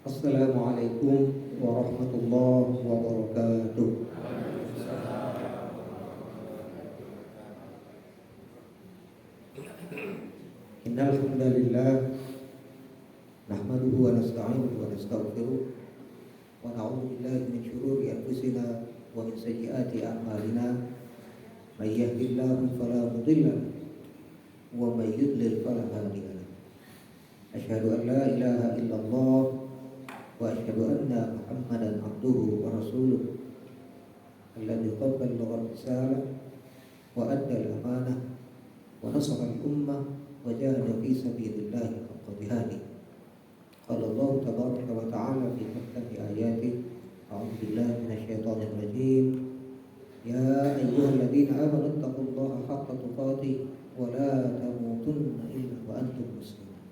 Assalamualaikum warahmatullahi wabarakatuh. Innal hamdalillah nahmaduhu wa nasta'inuhu wa nastaghfiruh wa na'udzu billahi min shururi anfusina wa min sayyiati a'malina. May yahdihillahu fala mudilla lahu wa may yudlil fala hadiya lahu. Asyhadu an la ilaha illallah wa asyhadu anna Muhammadan abduhu wa rasuluh alladzi qabbala risalah wa adda al-amanah wa nasara al-ummah wa jahada fi sabilillah haqqa jihadih. Qala Allah tabaraka wa ta'ala fi muhkami ayatih, a'udzu billahi minasy syaithanir rajim. Ya ayyuhalladzina amanu taqullaha haqqa tuqatih wa la tamutunna illa wa antum muslimun.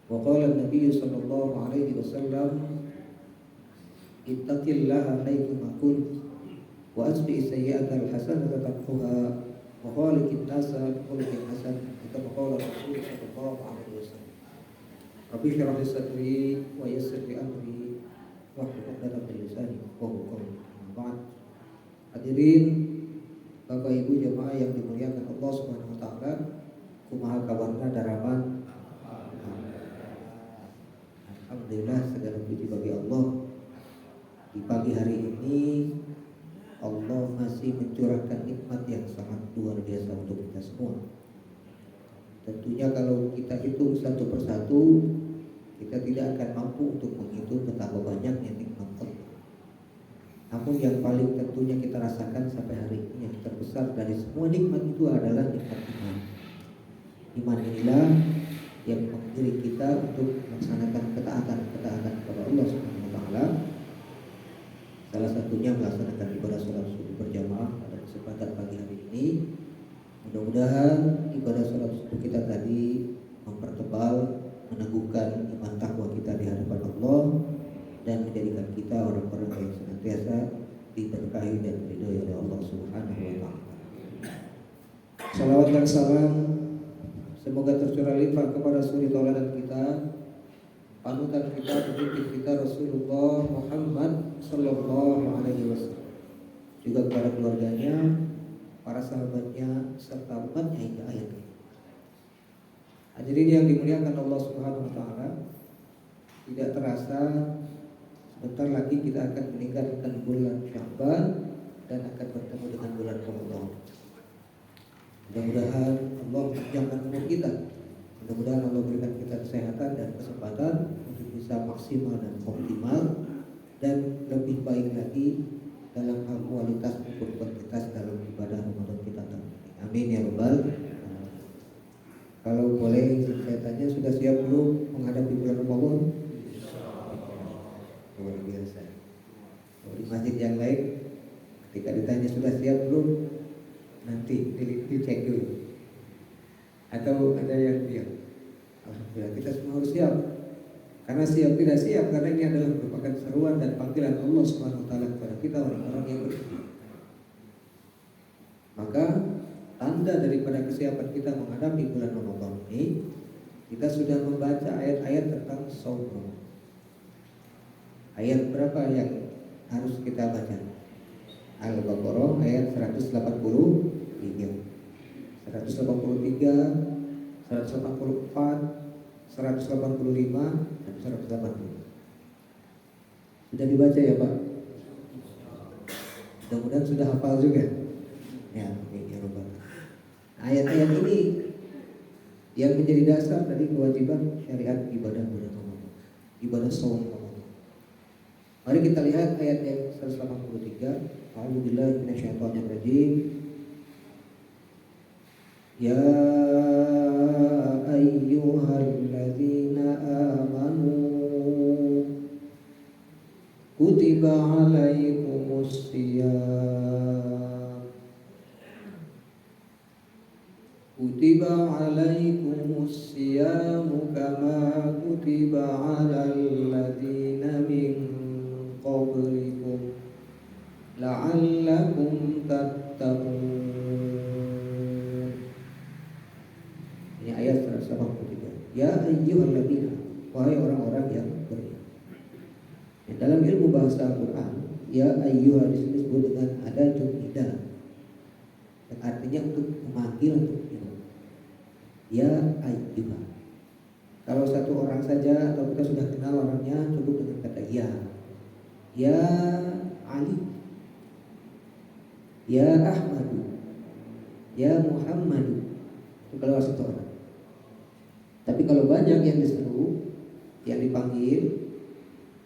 Wa qala an-nabiy sallallahu alaihi wasallam, ittaqillaha haitsu ma kunt wa asbi sayyi'ata al-hasanata tamhuha wa khaliqin nasa bi khuluqin hasan. Kama qala Rasul sallallahu alaihi wasallam, Rabbi shrah li sadri wa yassir li amri wahlul 'uqdatam min lisani yafqahu qawli. Ba'd. Hadirin Bapak Ibu jemaah yang dimuliakan Allah Subhanahu wa taala, kumaha kabarna daraman? Alhamdulillah, segala puji bagi Allah. Di pagi hari ini Allah masih mencurahkan nikmat yang sangat luar biasa untuk kita semua. Tentunya kalau kita hitung satu persatu, kita tidak akan mampu untuk menghitung betapa banyaknya nikmat Allah. Namun yang paling tentunya kita rasakan sampai hari ini, yang terbesar dari semua nikmat itu adalah nikmat iman. Iman inilah yang mengiring kita untuk melaksanakan ketaatan kepada Allah Subhanahu wa taala. Salah satunya melaksanakan ibadah salat subuh berjamaah pada kesempatan pagi hari ini. Mudah-mudahan ibadah salat subuh kita tadi mempertebal, meneguhkan iman takwa kita di hadapan Allah dan menjadikan kita orang-orang yang senantiasa diberkahi dan diridhoi oleh Allah Subhanahu wa taala. Salawat dan salam semoga tercurah limpah kepada suri tauladan kita, panutan kita, pemimpin kita Rasulullah Muhammad sallallahu alaihi wasallam, juga kepada keluarganya, para sahabatnya serta umatnya hingga akhir hayat. Hadirin yang dimuliakan Allah Subhanahu wa taala, tidak terasa sebentar lagi kita akan meninggalkan bulan Sya'ban dan akan bertemu dengan bulan Ramadan. Mudah-mudahan Allah panjangkan umur kita. Mudah-mudahan Allah berikan kita kesehatan dan kesempatan untuk bisa maksimal dan optimal dan lebih baik lagi dalam hal kualitas maupun kuantitas dalam ibadah Ramadan kita nanti. Amin ya rabbal alamin. Kalau boleh saya tanya, sudah siap belum menghadapi bulan Ramadan? Luar biasa. Kalau di masjid yang lain, ketika ditanya sudah siap belum, nanti dicek dulu. Atau ada yang diam. Alhamdulillah, kita semua harus siap. Karena siap tidak siap, karena ini adalah merupakan seruan dan panggilan Allah Subhanahu wa taala kepada kita orang-orang yang beriman. Maka tanda daripada kesiapan kita menghadapi bulan Ramadan ini, kita sudah membaca ayat-ayat tentang shaum. Ayat berapa yang harus kita baca? Al-Baqarah ayat 183, 184, 185, dan 180. Sudah dibaca ya Pak? Mudah-mudahan sudah hafal juga. Ya, oke, ya Rabbal. Ayat-ayat ini yang menjadi dasar dari kewajiban syariat ibadah bulan Ramadan, ibadah shaum Ramadan. Mari kita lihat ayat yang 183. A'udzubillahi minasyaitonir rajim. Ya ayyuhalladzina amanu kutiba alaikumus shiyam kama kutiba alal ladzina min qablikum la'allakum tattaqun. Ini ayat 183. Ya ayyuhalladzina, wahai orang-orang bahasa Al-Quran, ya ayyuha disebut dengan adatul nida, yang artinya untuk memanggil, untuk menyebut. Ya ayyuha. Kalau satu orang saja atau kita sudah kenal orangnya, cukup dengan kata ya. Ya Ali, ya Ahmadu, ya Muhammadu. Itu kalau satu orang. Tapi kalau banyak yang diseru, yang dipanggil,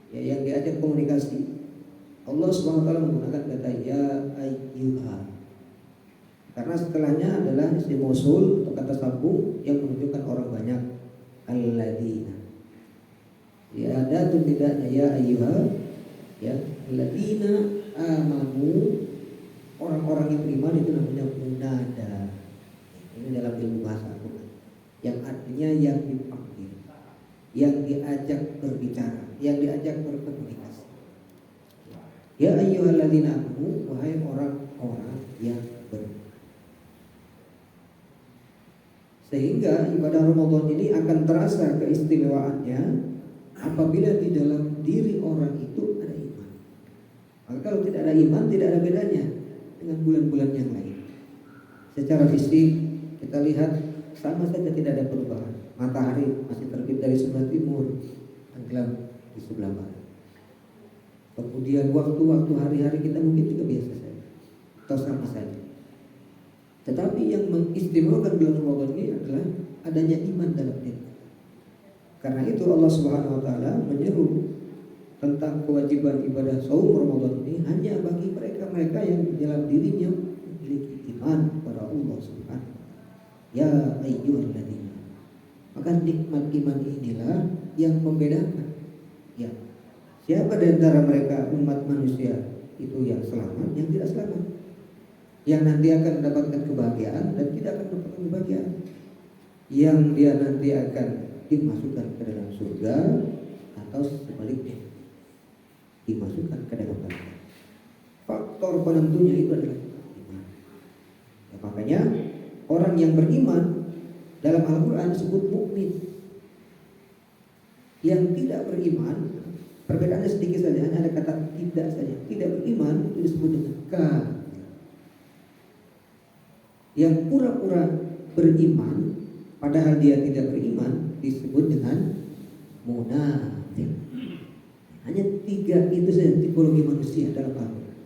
ya yang diajak komunikasi, Allah SWT menggunakan kata ya ayyuha. Karena setelahnya adalah isim mausul atau kata sambung yang menunjukkan orang banyak. Alladzina. Ya ada tuh tidaknya ya ayyuha, ya alladzina amanu, orang-orang yang beriman itu namanya munada. Ini dalam ilmu bahasa Al-Quran, yang artinya yang dipanggil, yang diajak berbicara, yang diajak berkomunikasi. Ya ayyuhalladzina amanu, wahai orang-orang yang beriman. Sehingga ibadah Ramadan ini akan terasa keistimewaannya apabila di dalam diri orang itu ada iman. Maka kalau tidak ada iman, tidak ada bedanya dengan bulan-bulan yang lain. Secara fisik kita lihat sama saja, tidak ada perubahan. Matahari masih terbit dari sebelah timur, tenggelam di sebelah barat. Kemudian waktu-waktu hari-hari kita mungkin juga biasa saja atau sama saja. Tetapi yang mengistimewakan bulan Ramadan ini adalah adanya iman dalam diri. Karena itu Allah Subhanahu wa taala menyeru tentang kewajiban ibadah saum Ramadan ini hanya bagi mereka-mereka yang dalam dirinya memiliki iman kepada Allah Subhanahu wa taala. Ya ayyuhalladzina. Maka nikmat iman inilah yang membedakan. Ya. Siapa di antara mereka umat manusia itu yang selamat, yang tidak selamat, yang nanti akan mendapatkan kebahagiaan dan tidak akan mendapatkan kebahagiaan, yang dia nanti akan dimasukkan ke dalam surga atau sebaliknya dimasukkan ke dalam neraka. Faktor penentunya itu adalah iman. Ya, makanya orang yang beriman dalam Al-Quran disebut mukmin. Yang tidak beriman, perbedaannya sedikit saja, hanya ada kata tidak saja. Tidak beriman itu disebut dengan kafir. Yang pura-pura beriman padahal dia tidak beriman disebut dengan munafik. Hanya 3 itu saja tipologi manusia dalam Al-Quran.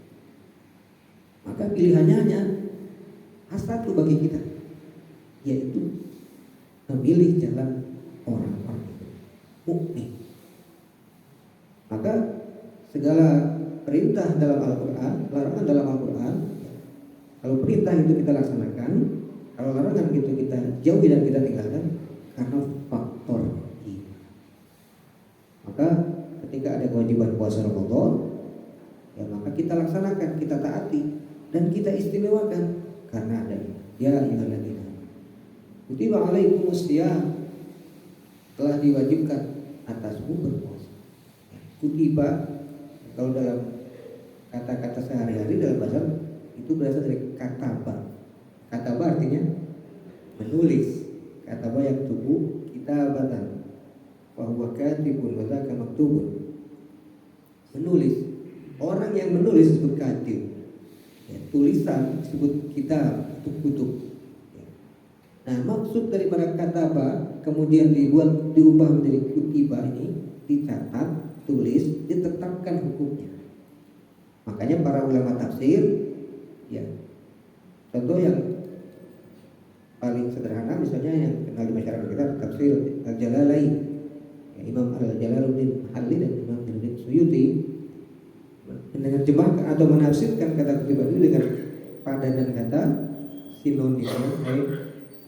Maka pilihannya hanya satu bagi kita, yaitu memilih jalan orang-orang itu mukmin. Maka segala perintah dalam Al-Quran, larangan dalam Al-Quran, kalau perintah itu kita laksanakan, kalau larangan itu kita jauhi dan kita tinggalkan karena faktor iman. Maka ketika ada kewajiban puasa Ramadan, ya maka kita laksanakan, kita taati dan kita istimewakan karena ada iman. Ya ayyuhalladzina kutiba alaikumusiyam, telah diwajibkan atasmu berpuasa. Kutiba kalau dalam kata-kata sehari-hari dalam bahasa itu berasal dari kataba. Kataba artinya menulis. Kataba yang tubuh kitabatan. Wa huwa katibun wa dzaka maktubun. Menulis. Orang yang menulis disebut katib. Ya, tulisan disebut kitab, kutub. Ya. Nah, maksud daripada kataba kemudian diubah menjadi kutiba ini, dicatat, tulis, ditetapkan hukumnya. Makanya para ulama tafsir, ya, contoh yang paling sederhana misalnya yang kenal di masyarakat kita, tafsir Al-Jalalain, ya, Imam Al-Jalaluddin Mahalli dan Imam Jalaluddin Suyuti menerjemahkan atau menafsirkan kata kutiba itu dengan padanan kata sinonimnya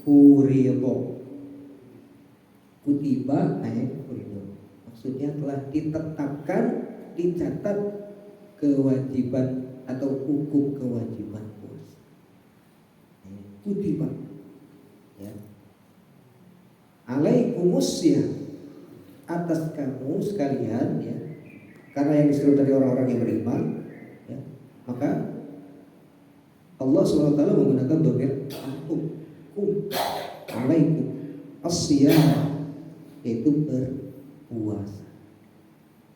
furido. Kutiba furido, maksudnya telah ditetapkan, dicatat kewajiban atau hukum kewajiban puasa. Kutiba, ya. Alaikumusya, atas kamu sekalian, ya. Karena yang disuruh dari orang-orang yang beriman, ya. Maka Allah SWT menggunakan dhamir antum, alaikum, asyam, yaitu berpuasa.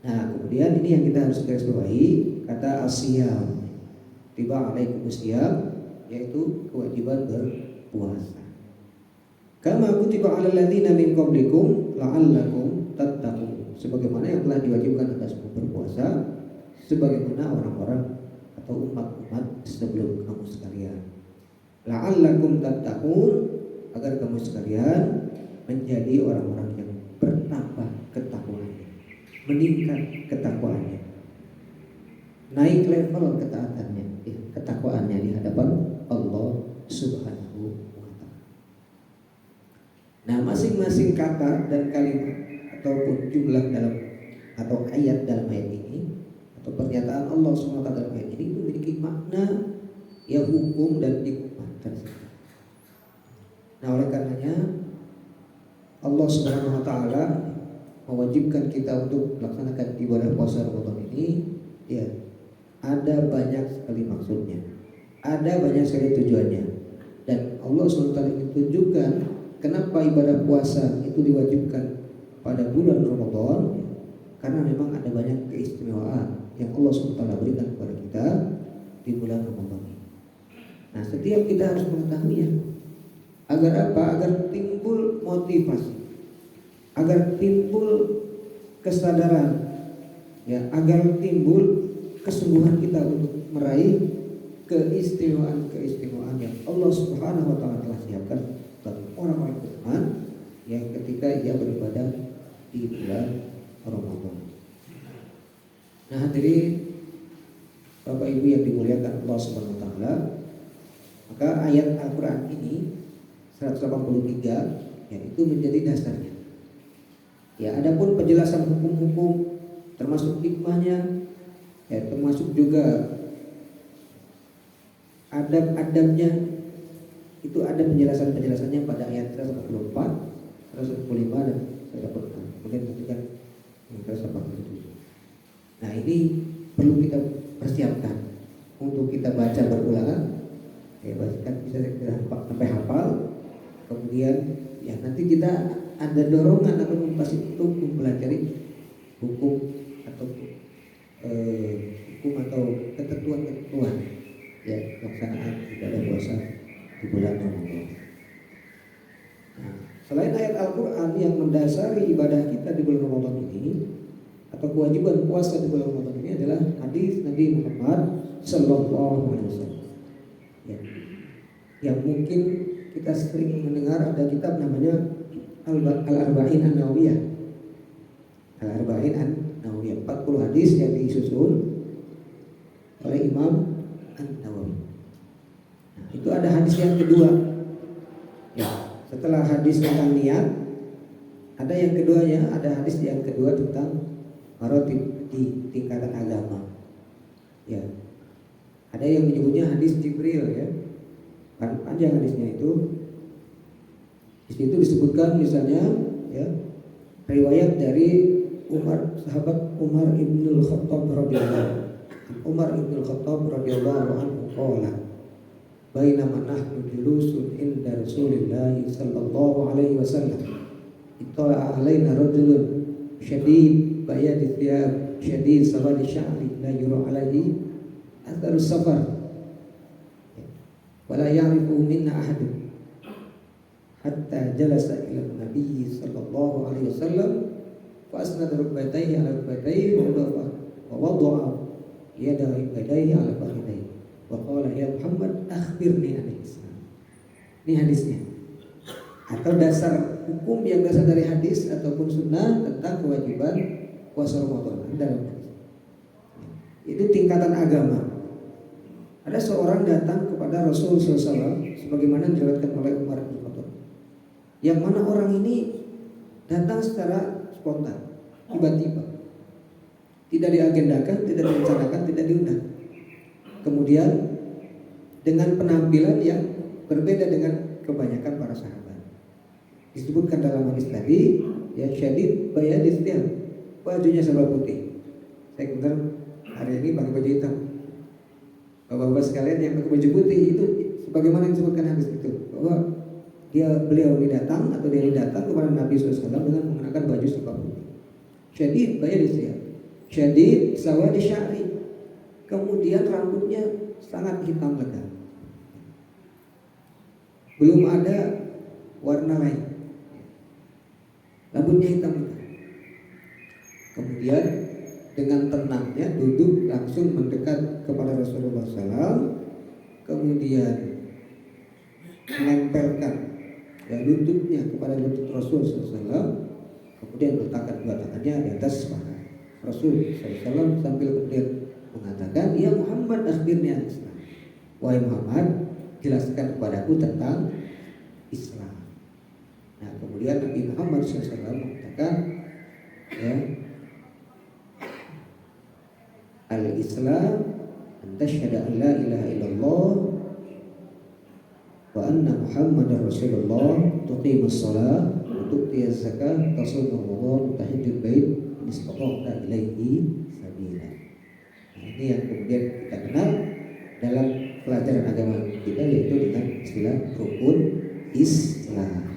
Nah, kemudian ini yang kita harus garis bawahi, kata asyam. Tiba alaikumus syiyam, yaitu kewajiban berpuasa. Kama kutiba 'alal ladzina min qablikum la'allakum tattaqun. Sebagaimana yang telah diwajibkan atasmu berpuasa sebagaimana orang-orang atau umat-umat sebelum kamu sekalian. La'allakum tattaqun, agar kamu sekalian menjadi orang-orang yang bertambah ketakwaannya, meningkat ketakwaannya, naik level ketaatannya, ketakwaannya di hadapan Allah Subhanahu wa ta'ala. Nah, masing-masing kata dan kalimat ataupun jumlah dalam atau ayat dalam ayat ini atau pernyataan Allah Subhanahu wa ta'ala dalam ayat ini memiliki makna ya hukum dan hikmah tersebut. Nah, oleh karenanya Allah Subhanahu wa ta'ala mewajibkan kita untuk melaksanakan ibadah puasa Ramadan ini, ya, ada banyak sekali maksudnya, ada banyak sekali tujuannya. Dan Allah Subhanahu wa ta'ala ingin tunjukkan kenapa ibadah puasa itu diwajibkan pada bulan Ramadan, karena memang ada banyak keistimewaan yang Allah Subhanahu wa ta'ala berikan kepada kita di bulan Ramadan ini. Nah, setiap kita harus mengetahuinya. Agar apa? Agar timbul motivasi, agar timbul kesadaran, ya, agar timbul kesungguhan kita untuk meraih keistimewaan yang Allah Subhanahu wa ta'ala telah siapkan bagi orang-orang beriman yang ketika ia beribadah di bulan Ramadan. Nah, hadirin Bapak Ibu yang dimuliakan Allah Subhanahu wa ta'ala, maka ayat Al-Qur'an ini 183 yaitu menjadi dasarnya. Ya, adapun penjelasan hukum-hukum termasuk hikmahnya, ya, termasuk juga adab-adabnya, itu ada penjelasannya pada ayat 144, 145 dan 146. Kemudian kemudian 147. Nah, ini perlu kita persiapkan untuk kita baca berulangan, ya, bahkan bisa kita sampai hafal. Kemudian ya nanti kita ada dorongan atau motivasi untuk mempelajari hukum atau ketentuan-ketentuan, ya, pelaksanaan ibadah puasa di bulan Ramadan. Nah, selain ayat Al-Quran yang mendasari ibadah kita di bulan Ramadan ini atau kewajiban puasa di bulan Ramadan ini adalah hadis Nabi Muhammad Sallallahu Alaihi Wasallam. Ya, yang mungkin kita sering mendengar ada kitab namanya Al-Arba'in An-Nawawiyah. Al-Arba'in An-Nawawiyah, 40 hadis yang disusun oleh Imam An-Nawawi. Nah, itu ada hadis yang kedua. Ya, setelah hadis tentang niat, ada yang keduanya, ada hadis yang kedua tentang maratib di tingkatan agama. Ya. Ada yang menyebutnya hadis Jibril, ya. Panjang hadisnya itu. Di situ disebutkan misalnya, ya, riwayat dari sahabat Umar ibnul Khattab radhiyallahu anhu qala bainama nahnu julusun inda Rasulillah sallallahu alaihi wasallam ittala alaina rajulun syadid bayadi thiyab syadid sawadi sya'ri la yura alaihi atharus safar wala ya'rifu minna ahadun hatta jalasa ila Nabi sallallahu alaihi wasallam fa asnada rukbatayhi ala rukbatayhi wa wada'a yadayhi ala fakhidayhi wa qala ya Muhammad akhbirni anil Islam. Ini hadisnya. Atau dasar hukum yang berasal dari hadis ataupun sunnah tentang kewajiban puasa Ramadan dalam hadis. Itu tingkatan agama. Ada seorang datang kepada Rasul SAW sebagaimana diriwayatkan oleh Umar bin Khattab, yang mana orang ini datang secara spontan, tiba-tiba, tidak diagendakan, tidak direncanakan, tidak diundang. Kemudian dengan penampilan yang berbeda dengan kebanyakan para sahabat. Disebutkan dalam hadis tadi, ya, syadid bayadis thiyab, bajunya serba putih. Saya dengar hari ini pakai baju hitam. Bapak-bapak sekalian yang pakai baju putih itu sebagaimana disebutkan hadis itu, bahwa beliau datang kepada Nabi SAW dengan mengenakan baju serba putih. Syadid bayadis thiyab, syadid sawadi sya'ri. Kemudian rambutnya sangat hitam legam. Belum ada warna lain. Rambutnya hitam legam. Kemudian dengan tenangnya duduk langsung mendekat kepada Rasulullah SAW. Kemudian menempelkan lututnya kepada lutut Rasul SAW. Kemudian meletakkan dua tangannya di atas paha Rasul SAW sambil kemudian mengatakan, ya Muhammad akhbirni an Islam. Wahai Muhammad, jelaskan kepadaku tentang Islam. Nah kemudian Nabi Muhammad SAW mengatakan, ya, al-Islam antasyhadu an la ilaha illallah wa anna Muhammadar Rasulullah, tuqimus shalah wa tu'tiyaz zakah, tasum Ramadan, tahijjul bait, istata'ta ilaihi sabila. Nah, ini yang kemudian kita kenal dalam pelajaran agama kita, yaitu dengan istilah rukun Islam.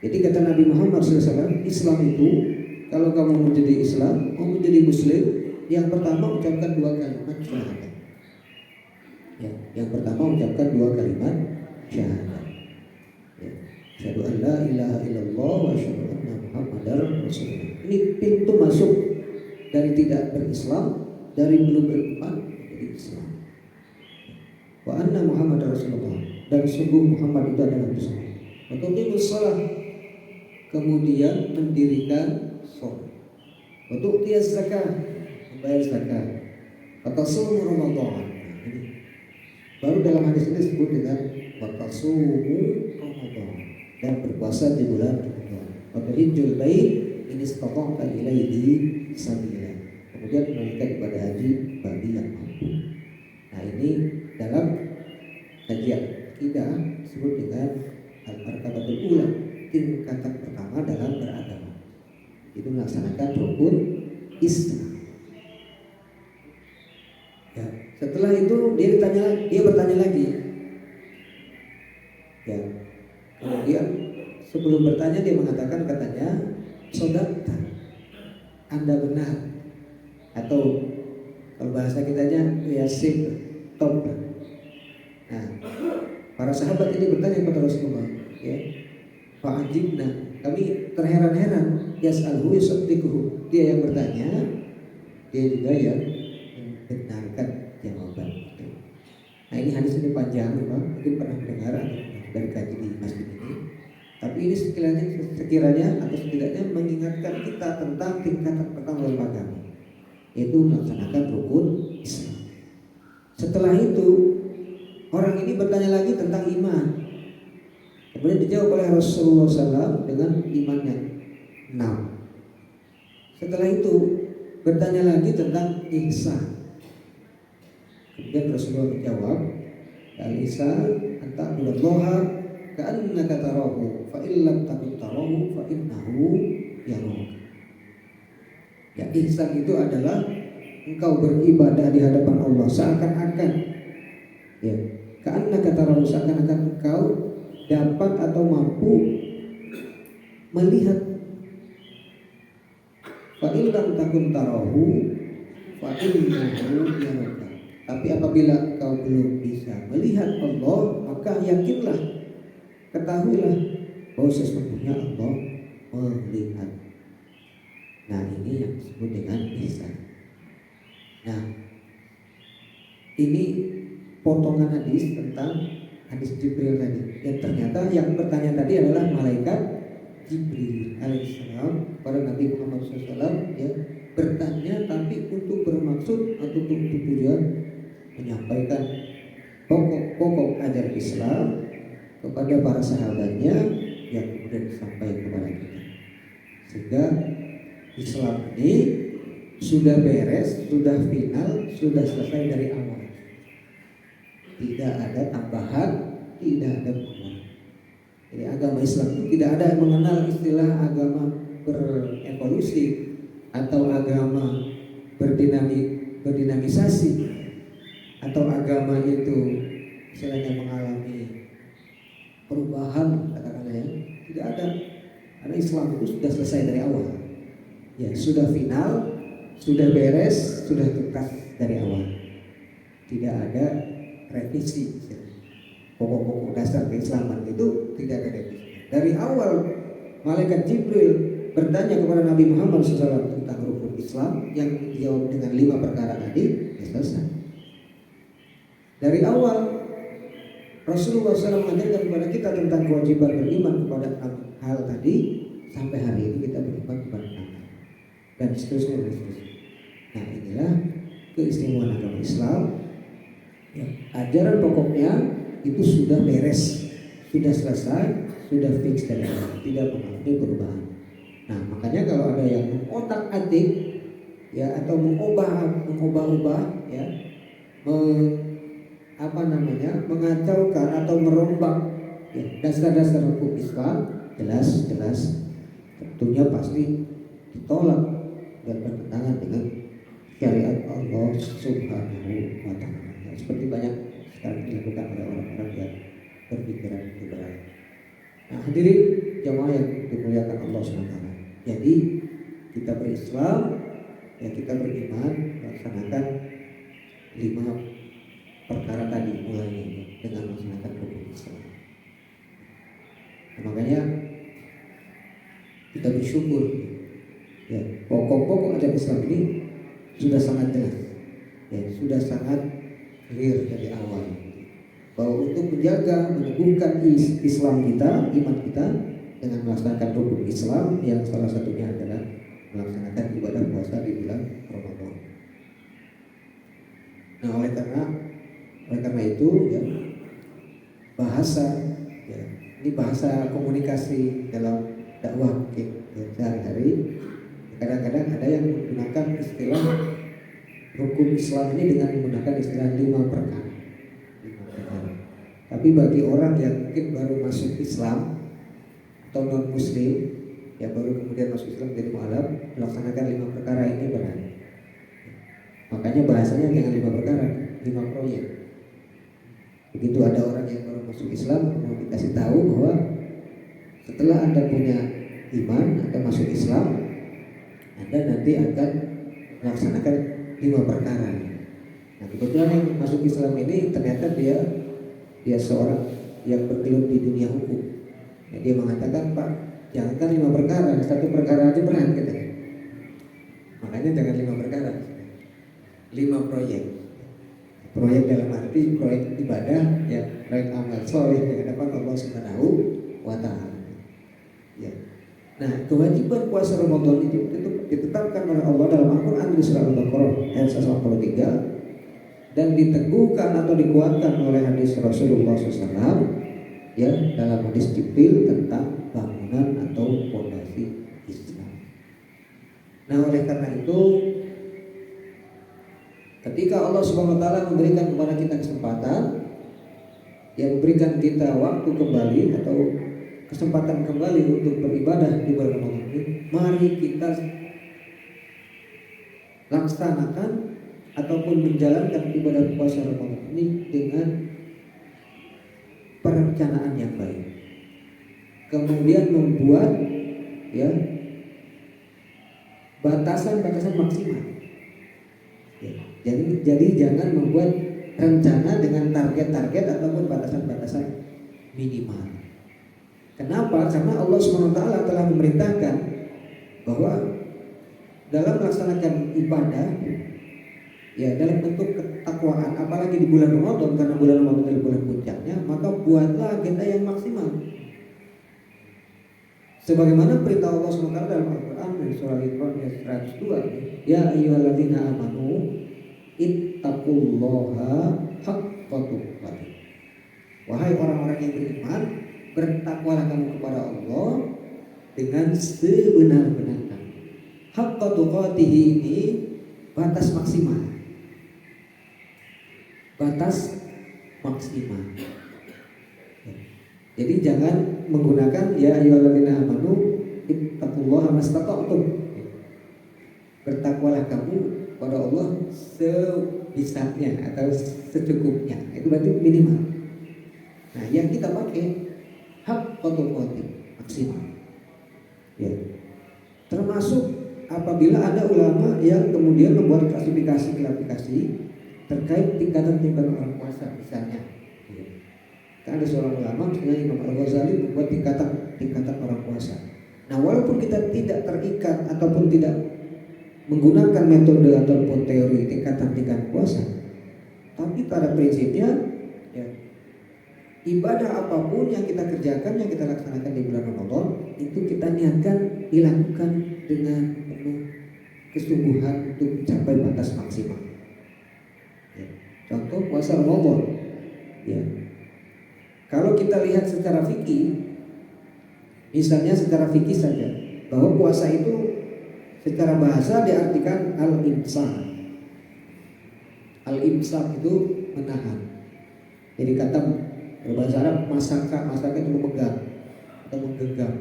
Jadi kata Nabi Muhammad SAW, Islam itu kalau kamu mau menjadi Islam, mau menjadi Muslim, yang pertama ucapkan dua kalimat syahadat. Ya, yang pertama ucapkan dua kalimat syahadat. Ya, asyhadu an la ilaha illallah wa asyhadu anna Muhammadar Rasulullah. Ini pintu masuk dari tidak berislam, dari belum beriman menjadi Islam. Wa anna Muhammadar Rasulullah, dan sungguh Muhammad itu adalah Rasul. Wa tuqimus shalah, kemudian mendirikan sholat. Wa tu'tiyaz zakah, membayar zakat. Wa tasumu Ramadan. Baru dalam hadis ini disebut dengan wa tasumu Ramadan, dan berpuasa di bulan Ramadan. Wa tahijjul bait in istata'ta ilaihi sabila. Kemudian menunaikan ibadah haji bagi yang mampu. Nah ini dalam kajian kita disebut dengan al-martabatul ula, tingkatan pertama dalam beragama. Itu melaksanakan rukun Islam. Ya, setelah itu dia bertanya lagi. Ya, kemudian sebelum bertanya dia mengatakan, katanya, sodakta, Anda benar. Atau kalau bahasa kitanya yasib, top. Nah, para sahabat ini bertanya kepada Rasulullah, ya, fa'ajibna, kami terheran-heran, yas'alhu yusaddiquhu, dia yang bertanya, dia juga yang membenarkan jawaban itu. Nah ini hadis ini panjang, mungkin pernah mendengar dari kaji di masjid ini. Tapi ini sekiranya atau setidaknya mengingatkan kita tentang tingkatan pertama dalam agama, yaitu melaksanakan rukun Islam. Setelah itu orang ini bertanya lagi tentang iman. Kemudian dijawab oleh Rasulullah SAW dengan iman yang 6. Setelah itu bertanya lagi tentang ihsan. Kemudian Rasulullah menjawab, al-ihsan anta ta'budallaha ka'annaka tarahu fa illam takun tarahu fa innahu yaraka. Ya, ihsan itu adalah engkau beribadah di hadapan Allah seakan-akan, ya, ka'annaka tarahu, seakan-akan engkau dapat atau mampu melihat. Fa illam takun tarahu fa innahu yaraka. Tapi apabila kau belum bisa melihat Allah, maka yakinlah, ketahuilah bahwa sesungguhnya Allah melihat. Nah ini yang disebut dengan ihsan. Nah ini potongan hadis tentang hadis Jibril tadi. Yang ternyata yang bertanya tadi adalah malaikat Jibril alaihissalam pada Nabi Muhammad SAW, ya, bertanya tapi untuk bermaksud atau untuk tujuan menyampaikan pokok-pokok ajaran Islam kepada para sahabatnya yang kemudian disampaikan kepada kita. Sehingga Islam ini sudah beres, sudah final, sudah selesai dari awal. Tidak ada tambahan, tidak ada pengurangan. Jadi agama Islam itu tidak ada yang mengenal istilah agama berevolusi atau agama berdinamisasi, atau agama itu istilahnya mengalami perubahan, katakanlah, ya. Tidak ada. Karena Islam itu sudah selesai dari awal. Ya, sudah final, sudah beres, sudah tuntas dari awal. Tidak ada revisi. Pokok-pokok dasar keislaman itu tidak ada revisi. Dari awal malaikat Jibril bertanya kepada Nabi Muhammad SAW tentang rukun Islam yang dijawab dengan 5 perkara tadi, ya selesai. Dari awal Rasulullah SAW mengajarkan kepada kita tentang kewajiban beriman kepada 6 hal tadi, sampai hari ini kita beriman kepada 6 hal dan seterusnya dan seterusnya. Nah, inilah keistimewaan agama Islam. Ya, ajaran pokoknya itu sudah beres, sudah selesai, sudah fix dari awal, tidak mengalami perubahan. Nah, makanya kalau ada yang mengotak-atik ya atau mengubah-ubah ya, mengacaukan atau merombak ya, dasar-dasar hukum Islam, jelas tentunya pasti ditolak dan bertentangan dengan syariat Allah Subhanahu wa Ta'ala. Seperti banyak sekarang dilakukan oleh orang-orang yang berpikiran liberal. Nah, hadirin jamaah yang dimuliakan Allah SWT. Jadi kita berislam, ya kita beriman, melaksanakan 5 perkara tadi mulainya dengan melaksanakan rukun Islam. Nah, makanya kita bersyukur ya, pokok-pokok ajaran Islam ini sudah sangat jelas, ya sudah sangat clear dari awal bahwa untuk menjaga meneguhkan Islam kita, iman kita dengan melaksanakan rukun Islam yang salah satunya adalah melaksanakan ibadah puasa di bulan Ramadan. Nah, oleh karena itu ya, bahasa ya, ini bahasa komunikasi dalam dakwah ya, sehari-hari. Kadang-kadang ada yang menggunakan istilah rukun Islam ini dengan menggunakan istilah 5 perkara. Tapi bagi orang yang mungkin baru masuk Islam atau non Muslim yang baru kemudian masuk Islam jadi mualaf, melaksanakan 5 perkara ini berat. Makanya bahasanya jangan 5 perkara, 5 proyek. Begitu ada orang yang baru masuk Islam, mau dikasih tahu bahwa setelah Anda punya iman, Anda masuk Islam, Anda nanti akan melaksanakan 5 perkara. Nah, kebetulan yang masuk Islam ini ternyata dia seorang yang bergelut di dunia hukum. Ya, dia mengatakan, Pak, jangankan 5 perkara, 1 perkara aja berat katanya. Makanya jangan 5 perkara, 5 proyek. Proyek dalam arti proyek ibadah, ya, proyek amal soleh di hadapan Allah Subhanahu wa Ta'ala. Ya. Nah, kewajiban puasa Ramadan itu ditetapkan oleh Allah dalam Al-Quran di surah Al-Baqarah ayat 183 dan diteguhkan atau dikuatkan oleh hadis Rasulullah SAW ya dalam hadis Jibril tentang bangunan atau fondasi Islam. Nah, oleh karena itu ketika Allah Subhanahu wa Ta'ala memberikan kepada kita kesempatan, yang memberikan kita waktu kembali atau kesempatan kembali untuk beribadah di bulan Ramadan ini, mari kita laksanakan ataupun menjalankan ibadah puasa Ramadan ini dengan perencanaan yang baik. Kemudian membuat ya batasan-batasan maksimal. Ya, jadi jangan membuat rencana dengan target-target ataupun batasan-batasan minimal. Kenapa? Karena Allah SWT telah memerintahkan bahwa dalam melaksanakan ibadah ya dalam bentuk ketakwaan, apalagi di bulan Ramadan, karena bulan Ramadan adalah bulan puncaknya, maka buatlah agenda yang maksimal. Sebagaimana perintah Allah SWT dalam Al-Quran dari surah Al-Imran ayat 102, ya ayyuhalladzina amanu ittaqullaha haqqa tuqatih. Wahai orang-orang yang beriman, bertakwalah kamu kepada Allah dengan sebenar-benarnya. Haqqa tuqatih ini batas maksimal. Batas maksimal. Jadi jangan menggunakan ya ayyuhalladzina amanu ittaqullaha mastata'tum. Bertakwalah kamu kepada Allah sebisanya atau secukupnya. Itu berarti minimal. Nah, yang kita pakai hak kotor maksimal. Ya. Termasuk apabila apabila ada ulama yang kemudian membuat klasifikasi terkait tingkatan-tingkatan orang puasa misalnya. Kan ada seorang ulama misalnya Imam Al-Ghazali membuat tingkatan orang puasa. Nah, walaupun kita tidak terikat ataupun tidak menggunakan metode ataupun teori tingkatan puasa, tapi pada prinsipnya ya, ibadah apapun yang kita kerjakan, yang kita laksanakan di bulan Ramadan, itu kita niatkan dilakukan dengan penuh kesungguhan untuk mencapai batas maksimal. Ya. Contoh puasa Ramadan. Ya. Kalau kita lihat secara fikih, misalnya secara fikih saja, bahwa puasa itu secara bahasa diartikan al-imsak. Al-imsak itu menahan. Jadi kata berbahasa Arab masaka itu memegang atau menggenggam.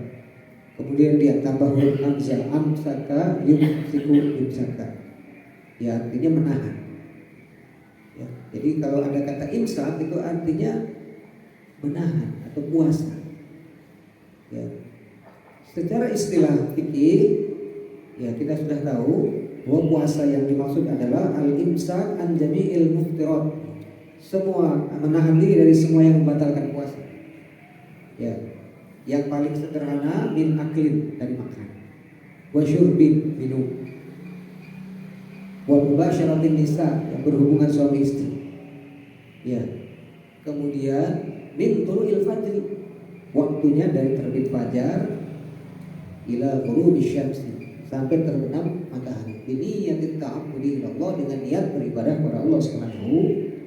Kemudian dia tambah huruf hamzah, amsaka yumsiku yumsaka. Ya, artinya menahan. Ya, jadi kalau ada kata imsak itu artinya menahan atau puasa. Ya. Secara istilah fikih, ya kita sudah tahu bahwa puasa yang dimaksud adalah al-imsak an jami'il muftirat. Semua menahan diri dari semua yang membatalkan puasa. Ya. Yang paling sederhana min aklin, dari makan. Wa syurbin, minum. Wa mubasyaratin nisa, yang berhubungan suami istri. Ya. Kemudian min tulu'il fajri, waktunya dari terbit fajar ila ghurubi syamsi, sampai terbenam matahari. Ini yang kita ta'abbudi Allah, dengan niat beribadah kepada Allah Subhanahu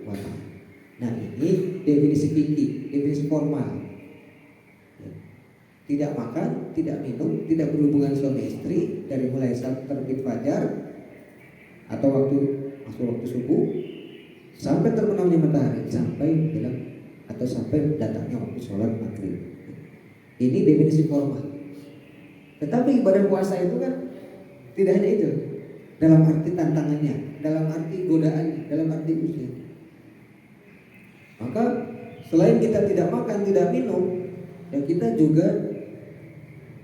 wa taala. Nah, ini definisi fikih, definisi formal. Ya. Tidak makan, tidak minum, tidak berhubungan suami istri dari mulai saat terbit fajar atau masuk waktu subuh sampai terbenamnya matahari, sampai bilang atau sampai datangnya waktu sholat maghrib. Ini definisi formal. Tetapi ibadah puasa itu kan tidak hanya itu, dalam arti tantangannya, dalam arti godaannya, dalam arti usia. Maka selain kita tidak makan, tidak minum, ya kita juga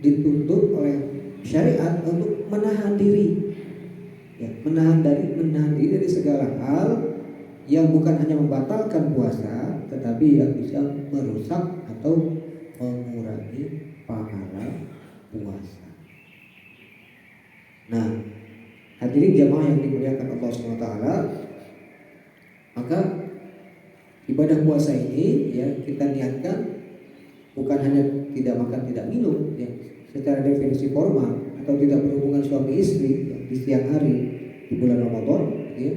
dituntut oleh syariat untuk menahan diri, ya, menahan diri dari segala hal yang bukan hanya membatalkan puasa, tetapi yang bisa merusak atau mengurangi pahala puasa. Nah, hadirin jamaah yang dimuliakan Allah SWT, maka ibadah puasa ini ya kita niatkan bukan hanya tidak makan tidak minum ya, secara definisi formal, atau tidak berhubungan suami istri ya, di siang hari di bulan Ramadan ya,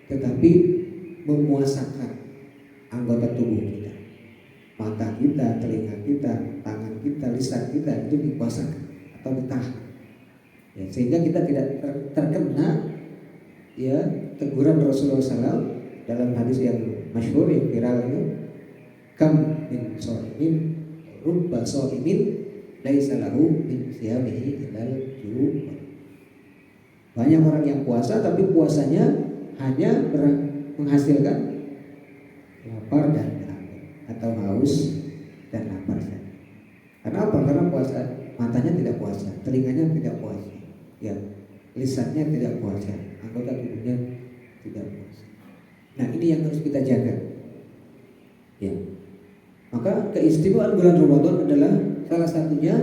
tetapi memuasakan anggota tubuh kita, mata kita, telinga kita, tangan kita, lisan kita, itu dipuasakan atau ditahan ya, sehingga kita tidak terkena ya teguran Rasulullah SAW dalam hadis yang masyhur yang viral itu, kam min shaimin rubba shaimin laisa lahu min siyamihi ilal ju'. Banyak orang yang puasa tapi puasanya hanya menghasilkan lapar dan dahaga, atau haus dan lapar saja. Karena apa? Karena puasa matanya tidak puasa, telinganya tidak puasa, ya, lisannya tidak puasa, anggota tubuhnya tidak puasa. Nah, ini yang harus kita jaga. Ya. Maka keistimewaan bulan Ramadan adalah salah satunya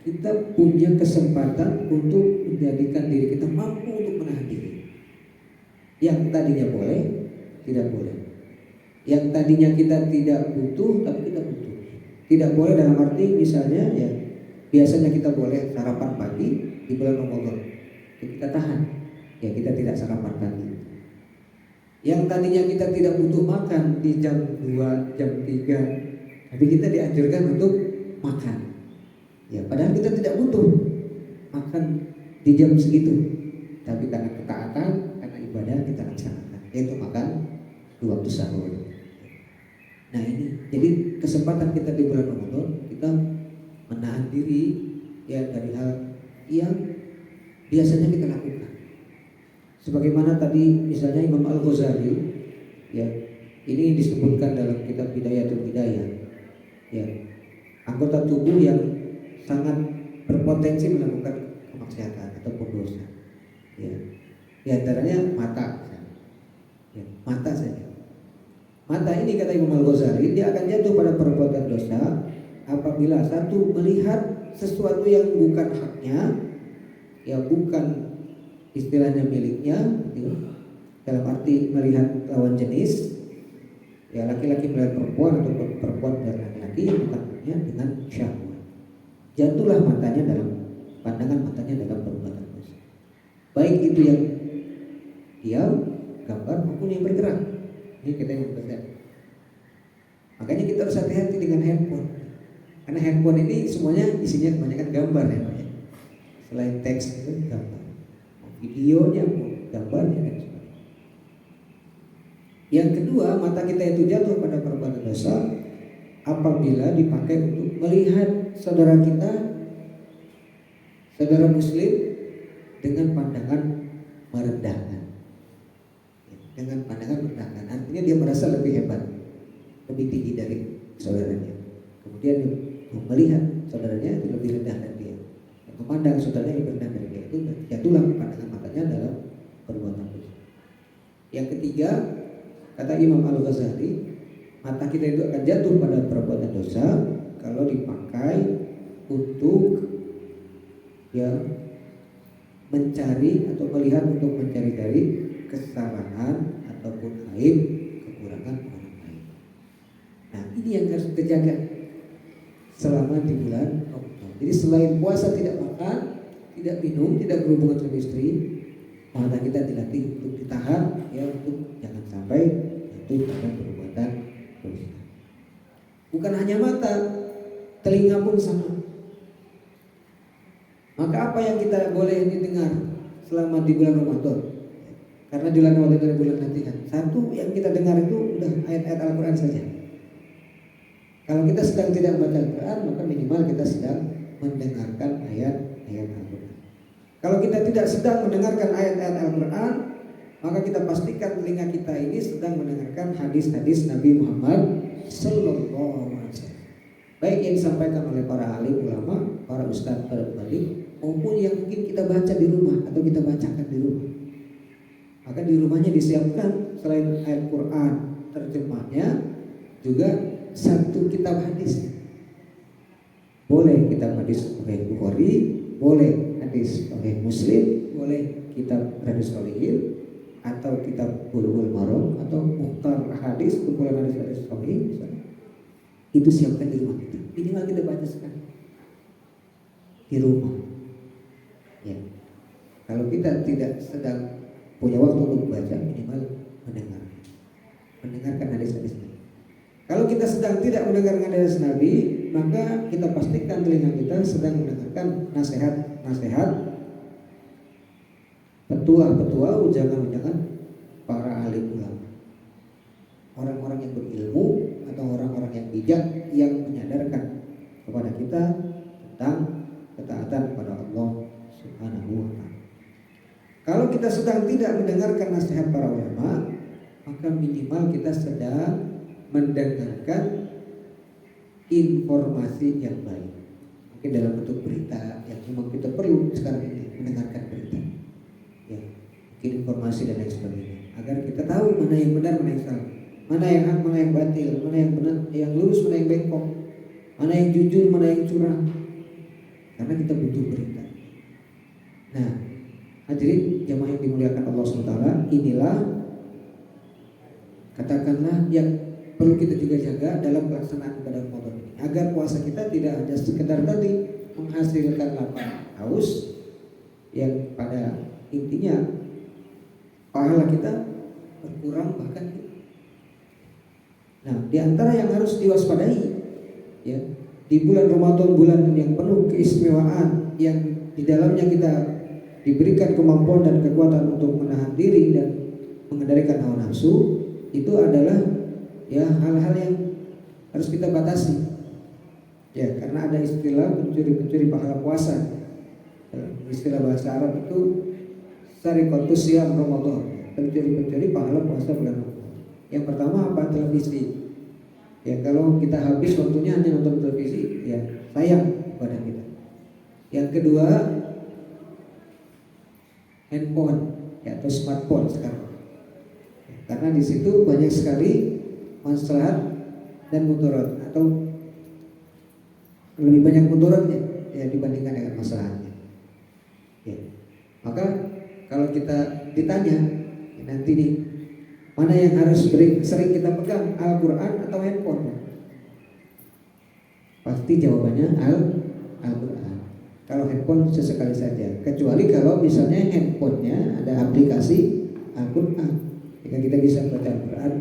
kita punya kesempatan untuk menjadikan diri kita mampu untuk menahan diri. Yang tadinya boleh, tidak boleh. Yang tadinya kita tidak butuh, tapi kita butuh. Tidak boleh dalam arti misalnya ya, biasanya kita boleh sarapan pagi di bulan Ramadan, kita tahan, ya kita tidak sarapan pagi. Yang tadinya kita tidak butuh makan di jam 2, jam 3, tapi kita dianjurkan untuk makan. Ya, padahal kita tidak butuh makan di jam segitu, tapi karena ketaatan, karena ibadah kita laksanakan, yaitu makan di waktu sahur. Nah, ini jadi kesempatan kita di bulan Ramadan, kita menahan diri ya dari hal yang biasanya kita lakukan. Sebagaimana tadi misalnya Imam Al-Ghazali ya, ini disebutkan dalam kitab Bidayatul Hidayah ya, anggota tubuh yang sangat berpotensi melakukan kemaksiatan ataupun dosa. Ya. Di antaranya mata. Ya, mata saja. Mata ini kata Imam Al-Ghazali, dia akan jatuh pada perbuatan dosa apabila satu melihat sesuatu yang bukan haknya, ya bukan istilahnya miliknya, gitu. Dalam arti melihat lawan jenis, ya laki-laki melihat perempuan atau perempuan melihat laki-laki yang bukan haknya dengan syahwat. Jatuhlah matanya dalam pandangan matanya dalam perbuatan dosa. Baik itu yang diam, gambar maupun yang bergerak. Ini kita yang bergerak. Makanya kita harus hati-hati dengan handphone. Karena handphone ini semuanya isinya kebanyakan gambar ya. Selain teks itu gambar. Videonya, gambarnya dan sebagainya. Yang kedua, mata kita itu jatuh pada perbuatan dosa apabila dipakai untuk melihat saudara kita, saudara muslim dengan pandangan merendahkan. Dengan pandangan merendahkan, artinya dia merasa lebih hebat, lebih tinggi dari saudaranya. Kemudian dia melihat saudaranya itu lebih rendah dari dia. Memandang saudaranya lebih rendah dari dia, itu jatuhlah pandangan matanya dalam perbuatan dosa. Yang ketiga, kata Imam Al-Ghazali, mata kita itu akan jatuh pada perbuatan dosa kalau dipakai untuk ya mencari atau melihat untuk mencari dari kesalahan ataupun aib kekurangan orang lain. Nah, ini yang harus kita jaga selama di bulan Ramadan. Jadi selain puasa tidak makan, tidak minum, tidak berhubungan suami istri, mata kita dilatih untuk ditahan, ya untuk jangan sampai jatuh pada perbuatan dosa. Bukan hanya mata, telinga pun sama. Maka apa yang kita boleh didengar selama di bulan Ramadan? Karena di bulan Ramadan adalah bulan latihan. Satu yang kita dengar itu udah ayat-ayat Al-Quran saja. Kalau kita sedang tidak membaca Al-Quran, maka minimal kita sedang mendengarkan ayat-ayat Al-Quran. Kalau kita tidak sedang mendengarkan ayat-ayat Al-Quran, maka kita pastikan telinga kita ini sedang mendengarkan hadis-hadis Nabi Muhammad Sallallahu Alaihi Wasallam. Baik yang disampaikan oleh para alim ulama, para ustadz, para balik, maupun yang mungkin kita baca di rumah atau kita bacakan di rumah. Maka di rumahnya disiapkan selain ayat Quran terjemahnya juga satu kitab hadis. Boleh kitab hadis oleh Bukhari, boleh hadis oleh Muslim, boleh kitab Riyadhus Shalihin atau kitab Bulughul Maram atau Mukhtar Hadis, kumpulan hadis-hadis sahih misalnya. Itu siapkan di rumah kita. Minimal kita baca sekali di rumah. Ya. Kalau kita tidak sedang punya waktu untuk membaca, minimal mendengarkan hadis-hadis Nabi. Kalau kita sedang tidak mendengarkan hadis Nabi, maka kita pastikan telinga kita sedang mendengarkan nasihat-nasihat, petua-petua, ujangan-ujangan para ahli ulama, orang-orang yang berilmu atau orang-orang yang bijak yang menyadarkan kepada kita tentang ketaatan kepada Allah Subhanahu wa Ta'ala. Kalau kita sedang tidak mendengarkan nasihat para ulama, maka minimal kita sedang mendengarkan informasi yang baik. Mungkin dalam bentuk berita yang memang kita perlu sekarang ini mendengarkan berita. Ya, mungkin informasi dan lain sebagainya. Agar kita tahu mana yang benar, mana yang salah, mana yang hak, mana yang batil, mana yang benar, yang lurus, mana yang bengkok, mana yang jujur, mana yang curang. Karena kita butuh berita. Nah, hadirin jamaah yang dimuliakan Allah SWT, inilah katakanlah yang perlu kita juga jaga dalam pelaksanaan ibadah Ramadan ini, agar puasa kita tidak hanya sekedar tadi menghasilkan lapar haus, yang pada intinya pahala kita berkurang bahkan. Nah, di antara yang harus diwaspadai ya di bulan Ramadan, bulan yang penuh keistimewaan, yang di dalamnya kita diberikan kemampuan dan kekuatan untuk menahan diri dan mengendalikan hawa nafsu, itu adalah ya hal-hal yang harus kita batasi. Ya, karena ada istilah pencuri-pencuri pahala puasa. Istilah bahasa Arab itu syariqatus siyam Ramadan, pencuri-pencuri pahala puasa bulan Ramadan. Yang pertama apa? Televisi. Ya, kalau kita habis waktunya hanya nonton televisi, ya sayang kepada kita. Yang kedua, handphone ya, atau smartphone sekarang. Karena di situ banyak sekali maslahat dan mudarat, atau lebih banyak mudaratnya ya dibandingkan dengan maslahatnya. Ya. Maka kalau kita ditanya nanti nih, mana yang harus sering kita pegang, Al-Quran atau handphone? Pasti jawabannya Al-Quran. Kalau handphone sesekali saja, kecuali kalau misalnya handphonenya ada aplikasi Al-Quran, jika kita bisa baca Al-Quran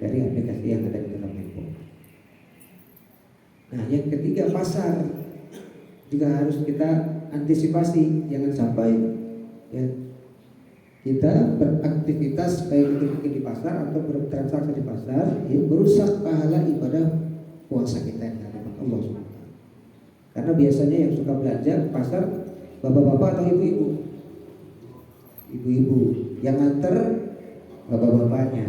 dari aplikasi yang ada di dalam handphone. Nah, yang ketiga, pasar juga harus kita antisipasi, jangan sampai ya kita beraktivitas baik itu mungkin di pasar atau bertransaksi di pasar ya merusak pahala ibadah puasa kita yang hadapan Allah SWT. Karena biasanya yang suka belanja ke pasar bapak-bapak atau ibu-ibu. Ibu-ibu yang nganter bapak-bapaknya.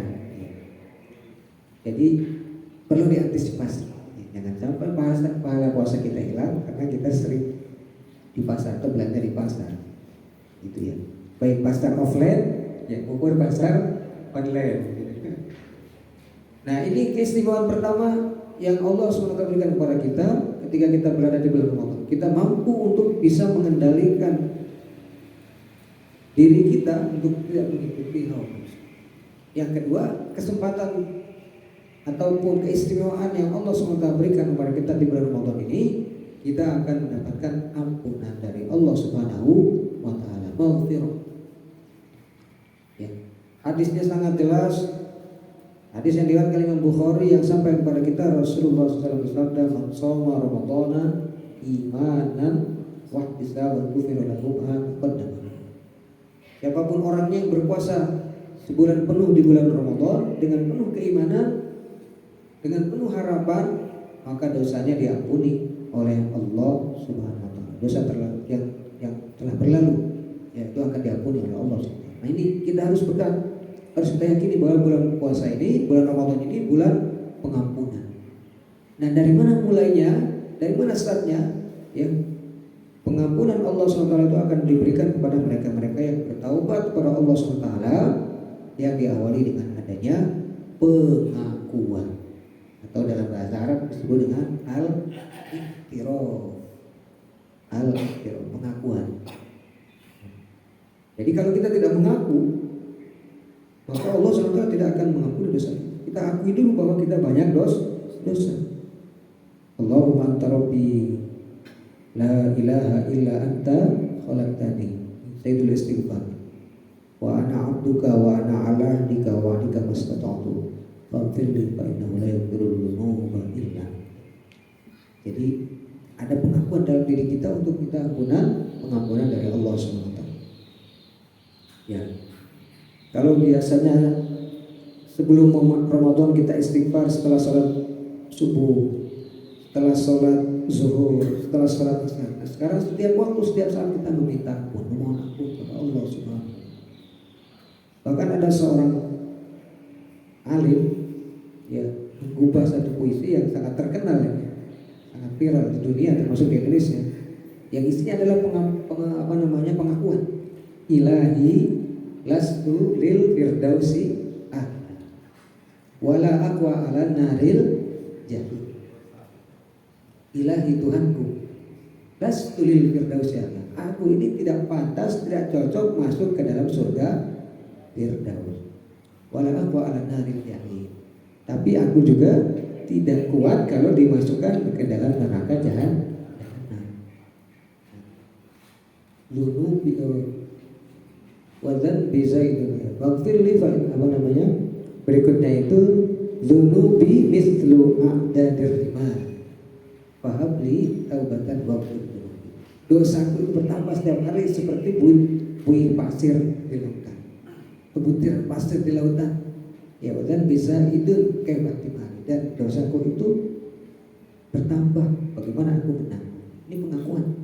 Jadi perlu diantisipasi. Jangan sampai pahala puasa kita hilang karena kita sering di pasar atau belanja di pasar. Gitu ya. Baik pasar offline ya maupun pasar online. Nah, ini keistimewaan pertama yang Allah SWT berikan kepada kita ketika kita berada di bulan Ramadan. Kita mampu untuk bisa mengendalikan diri kita untuk tidak mengikuti hawa nafsu. Yang kedua, kesempatan ataupun keistimewaan yang Allah SWT berikan kepada kita di bulan Ramadan ini, kita akan mendapatkan ampunan dari Allah Subhanahu wa taala, maghfirah. Ya. Hadisnya sangat jelas. Hadis yang diriwayatkan Imam Bukhari yang sampai kepada kita, Rasulullah SAW bersabda, "Man shoma Ramadhana imanan wa ihtisaban ghufira lahu ma taqaddama." Siapapun orangnya yang berpuasa sebulan penuh di bulan Ramadan dengan penuh keimanan, dengan penuh harapan, maka dosanya diampuni oleh Allah Subhanahu wa taala. Dosa yang telah berlalu yaitu akan diampuni oleh Allah SWT. Nah, ini kita harus pegang, harus kita yakini bahwa bulan puasa ini, bulan Ramadan ini bulan pengampunan. Nah, dari mana mulainya? Dari mana startnya? Ya, pengampunan Allah SWT itu akan diberikan kepada mereka-mereka yang bertaubat kepada Allah SWT, yang diawali dengan adanya pengakuan, atau dalam bahasa Arab disebut dengan al-iqtiraf. Al-iqtiraf, pengakuan. Jadi kalau kita tidak mengaku, maka Allah SWT tidak akan mengampuni dosa. Kita akui dulu bahwa kita banyak dosa. Allahumma anta rabbi la ilaha illa anta khalaqtani. Sayyidul istighfar. Wa ana 'abduka wa ana 'ala ahdika wa 'adika mastata'tu. Faghfir li fa innahu la yaghfiru dzunuba illa. Jadi ada pengakuan dalam diri kita untuk kita pengampunan dari Allah SWT. Ya, kalau biasanya sebelum Ramadan kita istighfar setelah sholat subuh, setelah sholat zuhur, setelah sholat asar. Nah, sekarang setiap waktu, setiap saat kita meminta ampun, memohon ampun kepada Allah Subhanahu. Bahkan ada seorang alim, ya, menggubah satu puisi yang sangat terkenal, ya, sangat viral di dunia termasuk di Indonesia, yang isinya adalah pengakuan. Ilahi lastu lil firdausi wala aqwa ala naril jahim. Ilahi Tuhanku, lastu lil firdausi, aku ini tidak pantas, tidak cocok masuk ke dalam surga firdaus. Wala aqwa ala naril jahim, tapi aku juga tidak kuat kalau dimasukkan ke dalam neraka jahanam. Dulu wazan bisa itu. Waktu berikutnya itu dzunubi mislu a'dadir rimah. Fahabli taubatan waqtu. Dosaku itu bertambah setiap hari seperti buih pasir di lautan. Butiran pasir di lautan. Ya, wazan bisa itu kayak batimari, dan dosaku itu bertambah. Bagaimana aku menang? Ini pengakuan.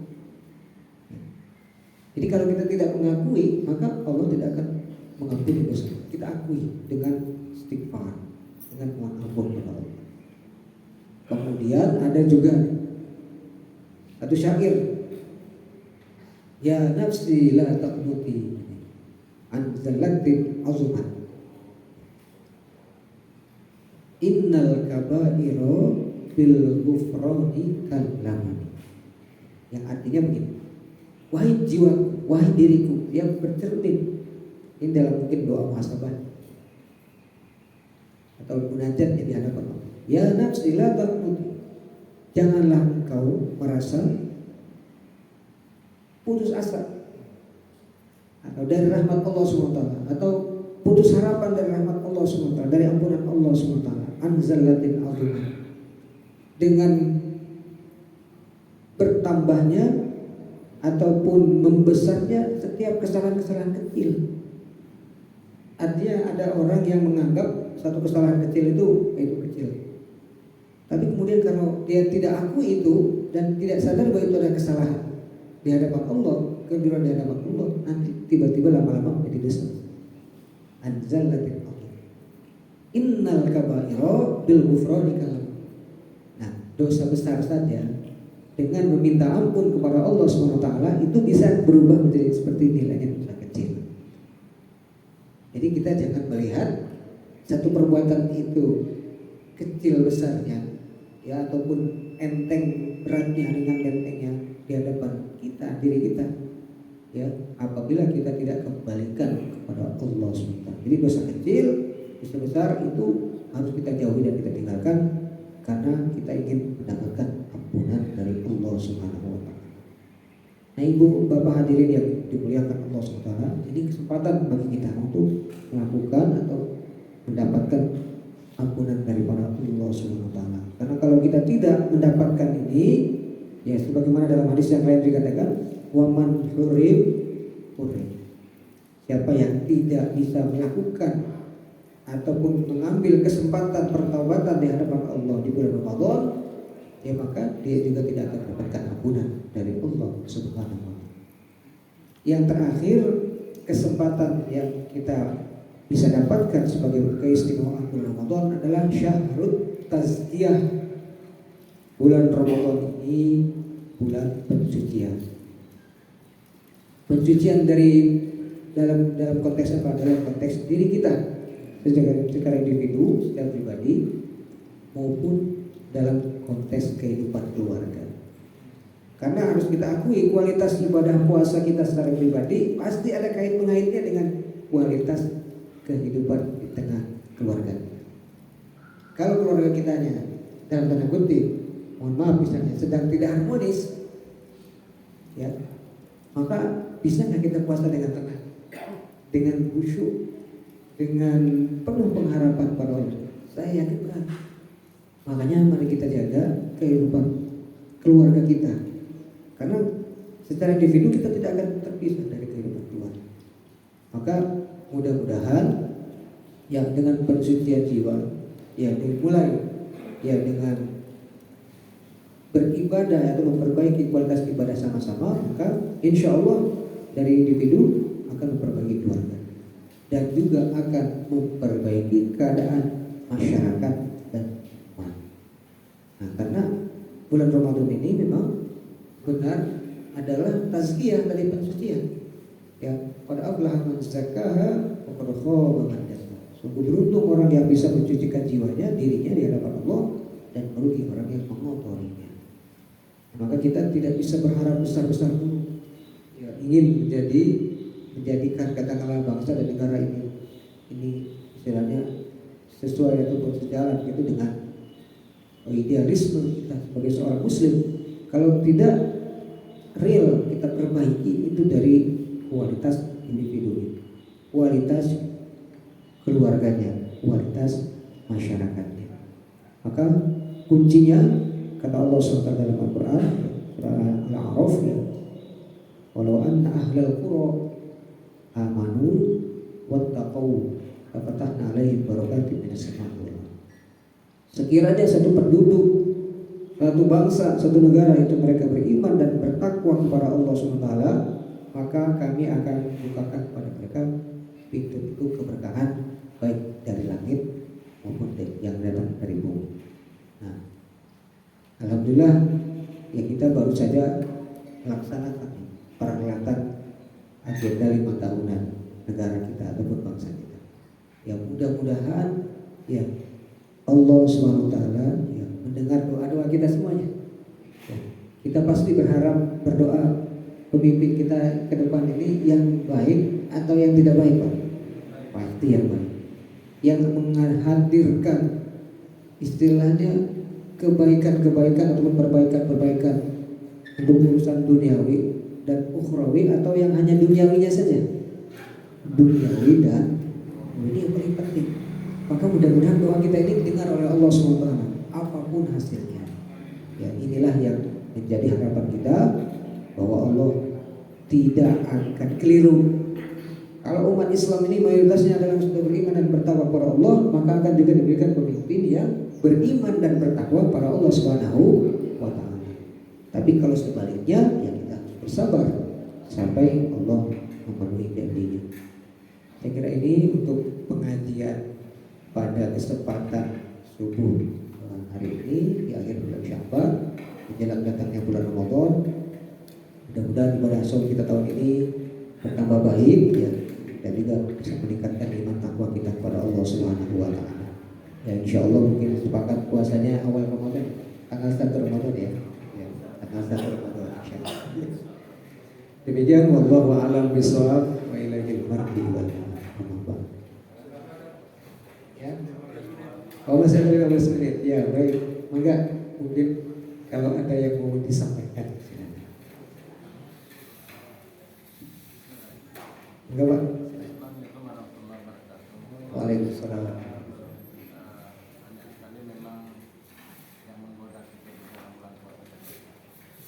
Jadi kalau kita tidak mengakui, maka Allah tidak akan mengampuni dosa. Kita akui dengan istighfar, dengan mohon ampun kepada Allah. Kemudian ada juga satu syair, ya nafsi la taqnuti zallatin azumat. Innal kaba'ira bil ghufrani kalamani. Yang artinya begini, wahai jiwaku, wahai diriku yang bercermin. Ini dalam mungkin doa muhasabah atau munajat yang di hadapan Allah. Ya nafsi la taqnut. Janganlah engkau merasa putus asa atau dari rahmat Allah SWT, atau putus harapan dari rahmat Allah SWT, dari ampunan Allah SWT. Anzalatin azimah, dengan bertambahnya ataupun membesarnya setiap kesalahan-kesalahan kecil. Artinya ada orang yang menganggap satu kesalahan kecil itu kecil, tapi kemudian kalau dia tidak akui itu dan tidak sadar bahwa itu ada kesalahan di hadapan Allah, kebiruan di hadapan Allah, nanti tiba-tiba lama-lama menjadi dosa. Anzalatin innal kaba'ira bil ghufrani kalam. Nah, dosa besar saja dengan meminta ampun kepada Allah SWT itu bisa berubah menjadi seperti nilainya dosa kecil. Jadi kita jangan melihat satu perbuatan itu kecil besarnya, ya, ataupun enteng beratnya dengan entengnya di hadapan kita, diri kita, ya, apabila kita tidak kembalikan kepada Allah SWT. Jadi dosa kecil, dosa besar itu harus kita jauhi dan kita tinggalkan karena kita ingin mendapatkan ampunan dari Allah Subhanahu wa taala. Nah, Ibu Bapak hadirin yang dimuliakan Allah SWT, ini kesempatan bagi kita untuk melakukan atau mendapatkan ampunan daripada Allah Subhanahu wa taala. Karena kalau kita tidak mendapatkan ini, ya sebagaimana dalam hadis yang lain dikatakan, waman hurim hurim. Siapa yang tidak bisa melakukan ataupun mengambil kesempatan pertaubatan di hadapan Allah di bulan Ramadan, ya maka dia juga tidak akan mendapatkan ampunan dari Allah Subhanahu wa taala. Yang terakhir, kesempatan yang kita bisa dapatkan sebagai keistimewaan bulan Ramadan adalah syahrut tazkiyah. Bulan Ramadan ini bulan pensucian. Pensucian dari dalam konteks apa? Dalam konteks diri kita secara individu, secara pribadi, maupun dalam konteks kehidupan keluarga. Karena harus kita akui kualitas ibadah puasa kita secara pribadi pasti ada kait mengaitnya dengan kualitas kehidupan di tengah keluarga. Kalau keluarga kitanya dalam tanda kutip, mohon maaf misalnya sedang tidak harmonis, ya, maka bisa nggak kita puasa dengan tenang, dengan khusyuk, dengan penuh pengharapan pada Allah? Saya yakin benar. Makanya mari kita jaga kehidupan keluarga kita, karena secara individu kita tidak akan terpisah dari kehidupan keluarga. Maka mudah-mudahan yang dengan pensucian jiwa, ya dimulai ya dengan beribadah atau memperbaiki kualitas ibadah sama-sama, maka insya Allah dari individu akan memperbaiki keluarga dan juga akan memperbaiki keadaan masyarakat dan umat. Nah, karena bulan Ramadan ini memang benar adalah tazkiyah dari pensucian. Ya, pada aflah man zakkaha wa qad khaba man dassaha. Sungguh beruntung orang yang bisa mencucikan jiwanya, dirinya di hadapan Allah, dan merugi orang yang mengotorinya. Maka kita tidak bisa berharap besar-besar dulu. Ya, ingin menjadikan katakanlah bangsa dan negara ini istilahnya sesuai ataupun sejalan gitu dengan idealisme kita sebagai seorang muslim. Kalau tidak real kita perbaiki itu dari kualitas individu, kualitas keluarganya, kualitas masyarakatnya. Maka kuncinya kata Allah SWT dalam Al-Quran surah Al-A'raf, ya, walau anna ahlal qura amanu wattaqau fafatahna alaihim barakatin minas samaa'i wal ardh. Sekiranya satu penduduk, satu bangsa, satu negara itu mereka beriman dan bertakwa kepada Allah SWT, maka kami akan bukakan kepada mereka pintu-pintu keberkahan baik dari langit maupun yang datang dari bumi. Nah, alhamdulillah ya kita baru saja melaksanakan perhelatan agenda 5 tahunan negara kita ataupun bangsa kita. Ya mudah-mudahan ya Allah SWT ya, mendengar doa-doa kita semuanya. Ya, kita pasti berharap berdoa pemimpin kita ke depan ini yang baik atau yang tidak baik, Pak? Pasti yang baik. Yang menghadirkan istilahnya kebaikan-kebaikan ataupun perbaikan-perbaikan untuk urusan duniawi dan ukhrawi, atau yang hanya duniawinya saja. Duniawi dan ini yang paling penting. Maka mudah-mudahan doa kita ini didengar oleh Allah SWT apapun hasilnya. Ya, inilah yang menjadi harapan kita, bahwa Allah tidak akan keliru. Kalau umat Islam ini mayoritasnya adalah sudah beriman dan bertakwa kepada Allah, maka akan juga diberikan pemimpin yang beriman dan bertakwa kepada Allah Subhanahu wa taala. Tapi kalau sebaliknya, ya kita harus bersabar sampai Allah memenuhi janjinya. Saya kira ini untuk pengajian pada kesempatan subuh hari ini di akhir bulan Sya'ban menjelang datangnya bulan Ramadan. Mudah-mudahan ibadah saum kita tahun ini bertambah baik ya, dan juga bisa meningkatkan iman takwa kita kepada Allah Subhanahu wa taala. Ya insyaallah mungkin sepakat puasanya awal Ramadan, tanggal 1 Ramadan ya. Ya, tanggal 1 Ramadan insyaallah. Demikian wallahu a'lam bishawab wa ilaihil marji wal ma'ab. Ya. Oh masih ada 15 menit. Ya baik. Maka mungkin kalau ada yang mau disampaikan. Enggak Pak? Waalaikumsalam. Banyak sekali memang yang menggoda kita di dalam bulan puasa.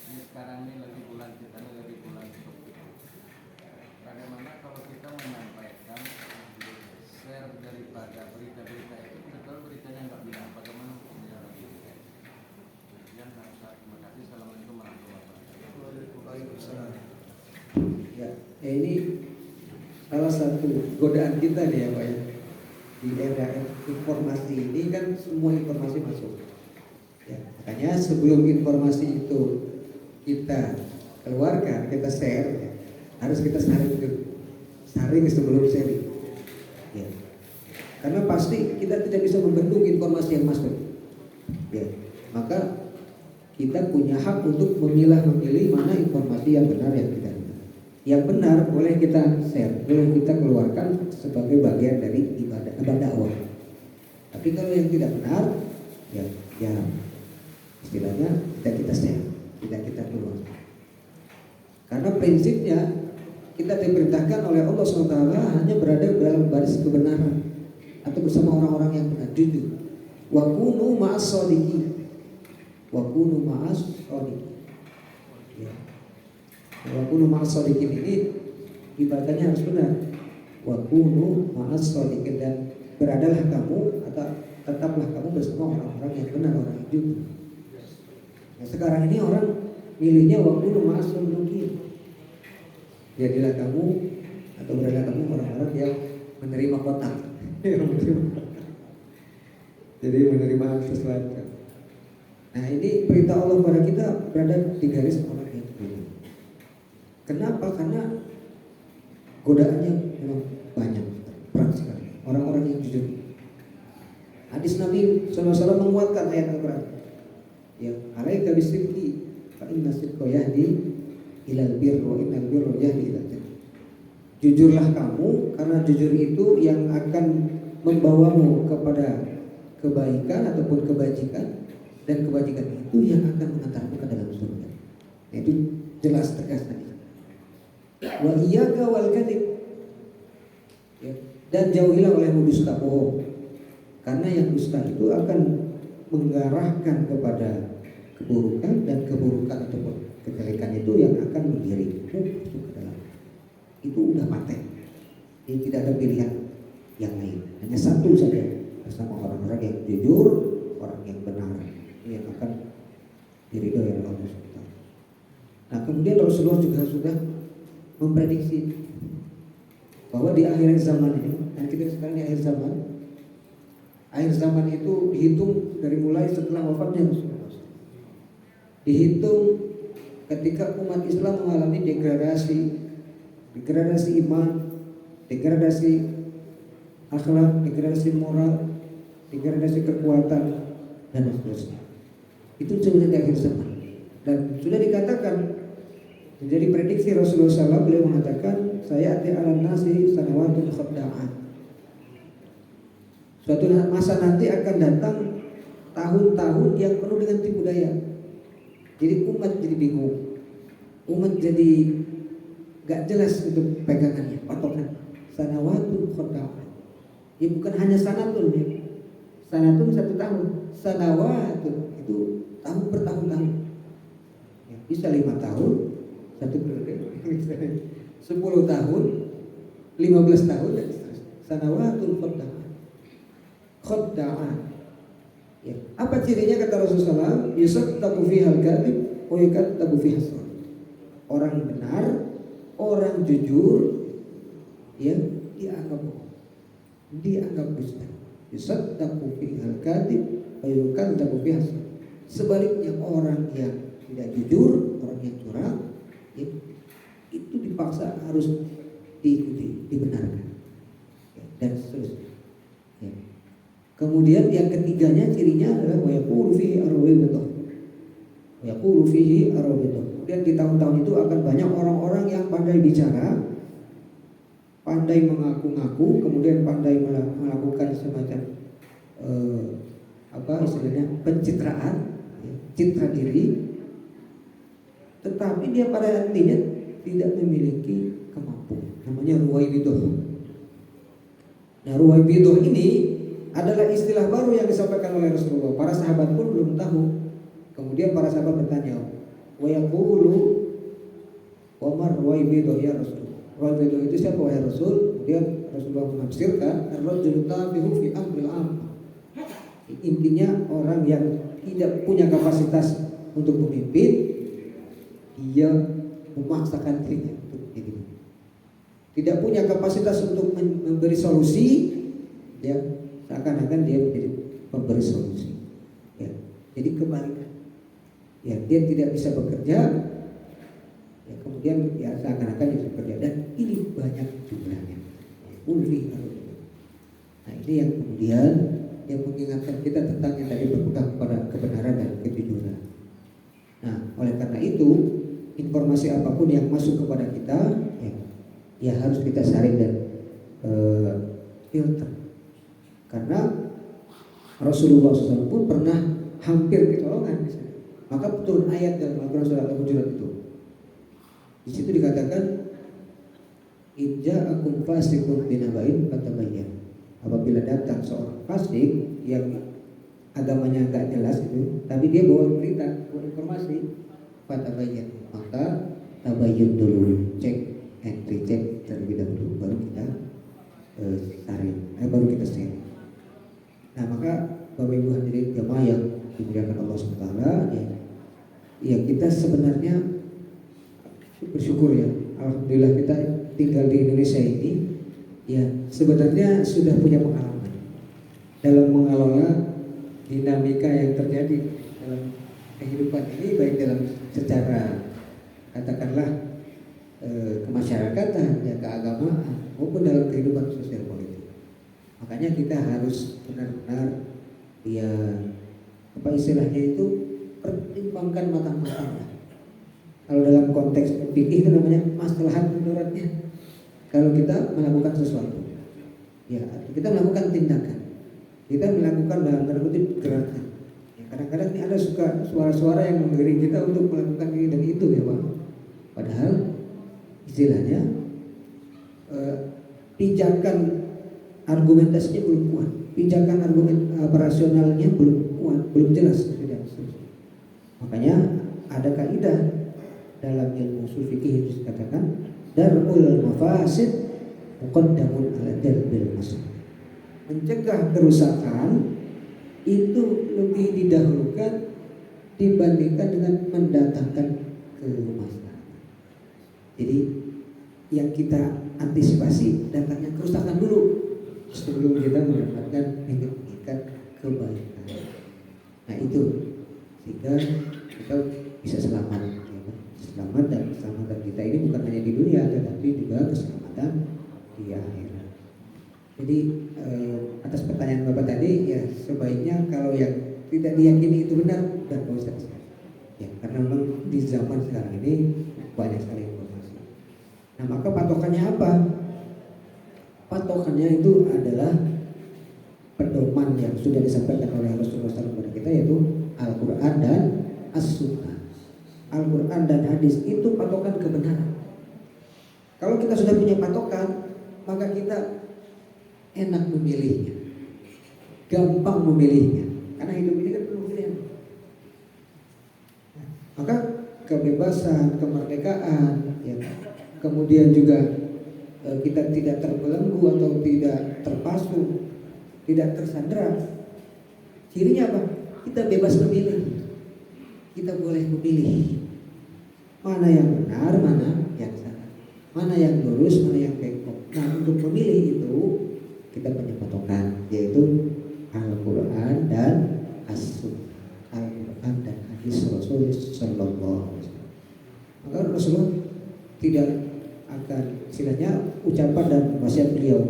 Ini sekarang ini lagi bulan kita ini lagi bulan suci. Bagaimana kalau kita menyampaikan share daripada berita-berita itu, betul beritanya nggak bilang bagaimana hukumnya lagi. Kemudian terima kasih. Assalamualaikum warahmatullahi wabarakatuh. Waalaikumsalam. Ya, ini salah satu godaan kita nih ya Pak ya. Di era informasi ini kan semua informasi masuk. Ya, makanya sebelum informasi itu kita keluarkan, kita share, ya, harus kita saring dulu. Saring sebelum sharing. Ya. Karena pasti kita tidak bisa membendung informasi yang masuk. Ya. Maka kita punya hak untuk memilih mana informasi yang benar yang tidak. Yang benar boleh kita share, boleh kita keluarkan sebagai bagian dari ibadah dakwah. Tapi kalau yang tidak benar, ya istilahnya kita share, tidak kita keluarkan. Karena prinsipnya kita diperintahkan oleh Allah SWT hanya berada dalam baris kebenaran atau bersama orang-orang yang benar, jujur. Wa kunu ma'as shodiqin. Wa kunu ma'as shodiqin. Ya. Wa kunu ma'as shodiqin ini ibadahnya harus benar. Wa kunu ma'as shodiqin, dan beradalah kamu atau tetaplah kamu bersama orang-orang yang benar, orang yang jujur. Nah, sekarang ini orang milihnya wa kunu ma'as shodiqin. Jadilah kamu atau beradalah kamu orang-orang yang menerima kotak. Jadi menerima sesuatu. Nah ini perintah Allah kepada kita berada di garis orang yang jujur. Kenapa? Karena godaannya memang banyak, berat sekali. Orang-orang yang jujur. Hadis Nabi SAW menguatkan ayat Al-Quran. Ya, alaika bisidqi fa inna sidqa yahdi ilal birri wa innal birra yahdi ilal jannah. Jujurlah kamu, karena jujur itu yang akan membawamu kepada kebaikan ataupun kebajikan, dan kebajikan itu yang akan mengantarmu ke dalam surga. Itu jelas tegas tadi. Wa iyyaka wal kadzib. Ya, dan jauhilah olehmu dusta bohong. Karena yang dusta itu akan mengarahkan kepada keburukan, dan keburukan ataupun kejelekan itu yang akan menggiringmu masuk ke dalam. Itu udah paten. Jadi tidak ada pilihan yang lain. Hanya satu saja, bersama orang-orang yang jujur, orang yang benar. Ini yang akan diridhoi oleh Allah SWT. Nah, kemudian Rasulullah juga sudah memprediksi bahwa di akhir zaman ini, dan kita sekarang di akhir zaman itu dihitung dari mulai setelah wafatnya Rasulullah. Dihitung ketika umat Islam mengalami degradasi iman, degradasi akhlak, degradasi moral, degradasi kekuatan, dan seterusnya. Itu sebenarnya di akhir zaman. Dan sudah dikatakan, menjadi prediksi Rasulullah SAW, beliau mengatakan, saya ati alam nasi sanawatun khadda'ah. Suatu masa nanti akan datang tahun-tahun yang penuh dengan tipu daya. Jadi umat jadi bingung, umat jadi gak jelas untuk pegangannya, patokan. Sanawatun khadda'ah. Ya bukan hanya sanatun ya. Sanatun 1 tahun, sanawatun itu tahun bertahun-tahun. Ya, bisa 5 tahun, 1 periode, 10 tahun, 15 tahun dan seterusnya. Sanawatun khadda'ah. Khadda'ah. Ya. Apa cirinya kata Rasulullah SAW? Yusaddaqu fihal kadhib wa yukadzdzab fiha as-shadiq. Orang benar, orang jujur, ya dianggap bohong, dianggap dusta. Yusaddaqu fihal kadhib wa yukadzdzab fiha as-shadiq. Sebaliknya orang yang tidak jujur, orang yang curang, ya, itu dipaksa harus diikuti, dibenarkan, ya, dan seterusnya. Ya. Kemudian yang ketiganya cirinya adalah wa yaqulu fihi ar-rawibatuh. Wa yaqulu fihi ar-rawibatuh. Kemudian di tahun-tahun itu akan banyak orang-orang yang pandai bicara, pandai mengaku-ngaku, kemudian pandai melakukan semacam pencitraan, ya, citra diri, tetapi dia pada intinya tidak memiliki kemampuan. Namanya ruwaibidah. Nah, ruwaibidah ini adalah istilah baru yang disampaikan oleh Rasulullah. Para sahabat pun belum tahu. Kemudian para sahabat bertanya, wa yaqulu wa mar ruwaibidah ya Rasul. Ruwaibidah itu siapa wahai Rasul? Kemudian Rasulullah menafsirkan ar-rajulu tabihu fi amril am. Intinya orang yang tidak punya kapasitas untuk memimpin, dia memaksakan dirinya untuk jadi. Tidak punya kapasitas untuk memberi solusi, ya seakan-akan dia menjadi pemberi solusi. Ya, jadi kebalikan. Ya, dia tidak bisa bekerja, ya kemudian ya seakan-akan dia bisa bekerja, dan ini banyak jumlahnya. Nah, ini yang kemudian yang mengingatkan kita tentang yang tadi berpegang pada kebenaran dan kejujuran. Nah, oleh karena itu informasi apapun yang masuk kepada kita, ya harus kita saring dan filter. Karena Rasulullah SAW pun pernah hampir kecolongan. Maka turun ayat dalam Al-Quran surat Al-Hujurat itu. Di situ dikatakan, "Ija'akum fasiqun binaba'in fatabayyan." Apabila datang seorang fasik yang agamanya enggak jelas itu, tapi dia bawa berita, bawa informasi, fatabayyan, maka tabayyun dulu, cek and recheck terlebih dahulu, baru kita baru kita share. Nah, maka Bapak Ibu hadirin jamaah yang dimuliakan Allah SWT, ya kita sebenarnya bersyukur ya, alhamdulillah kita tinggal di Indonesia ini, ya sebenarnya sudah punya pengalaman dalam mengelola dinamika yang terjadi dalam kehidupan ini, baik dalam secara katakanlah kemasyarakatan, ya keagamaan, maupun dalam kehidupan sosial politik. Makanya kita harus benar-benar ya apa istilahnya itu pertimbangkan matang-matang. Kalau dalam konteks fikih itu namanya maslahat mudaratnya. Kalau kita melakukan sesuatu, ya kita melakukan tindakan, kita melakukan dalam tanda kutip gerakan. Ya, kadang-kadang ini ada suka suara-suara yang menggiring kita untuk melakukan ini dan itu ya Pak. Padahal istilahnya pijakan argumentasinya belum kuat, pijakan argumen rasionalnya belum kuat, belum jelas. Makanya ada kaidah dalam ilmu usul fikih itu dikatakan darul mafasid muqaddamun ala jalbil maslahat. Mencegah kerusakan itu lebih didahulukan dibandingkan dengan mendatangkan kemaslahatan. Jadi yang kita antisipasi datangnya kerusakan dulu sebelum kita mendapatkan menginginkan kebaikan. Nah itu sehingga kita bisa selamat, ya, selamat dan keselamatan kita ini bukan hanya di dunia tetapi juga keselamatan di akhirat. Jadi atas pertanyaan Bapak tadi, ya sebaiknya kalau yang tidak diyakini itu benar, dan nggak usah dicari. Ya, karena memang di zaman sekarang ini banyak sekali informasi. Nah, maka patokannya apa? Patokannya itu adalah pedoman yang sudah disampaikan oleh Rasulullah SAW kepada kita, yaitu Al-Quran dan As-Sunnah. Al-Quran dan hadis itu patokan kebenaran. Kalau kita sudah punya patokan, maka kita enak memilihnya, gampang memilihnya, karena hidup ini kan penuh pilihan. Maka kebebasan, kemerdekaan, ya, kemudian juga kita tidak terbelenggu atau tidak terpasu, tidak tersandera. Cirinya apa? Kita bebas memilih. Kita boleh memilih mana yang benar, mana yang salah, mana yang lurus, mana yang bengkok. Nah, untuk memilih itu kita punya patokan, yaitu Al-Quran dan As-Sunnah, Al-Quran dan hadis Rasul Sallallahu Alaihi Wasallam. Maka Rasulullah tidak akan, istilahnya ucapan dan wasiat beliau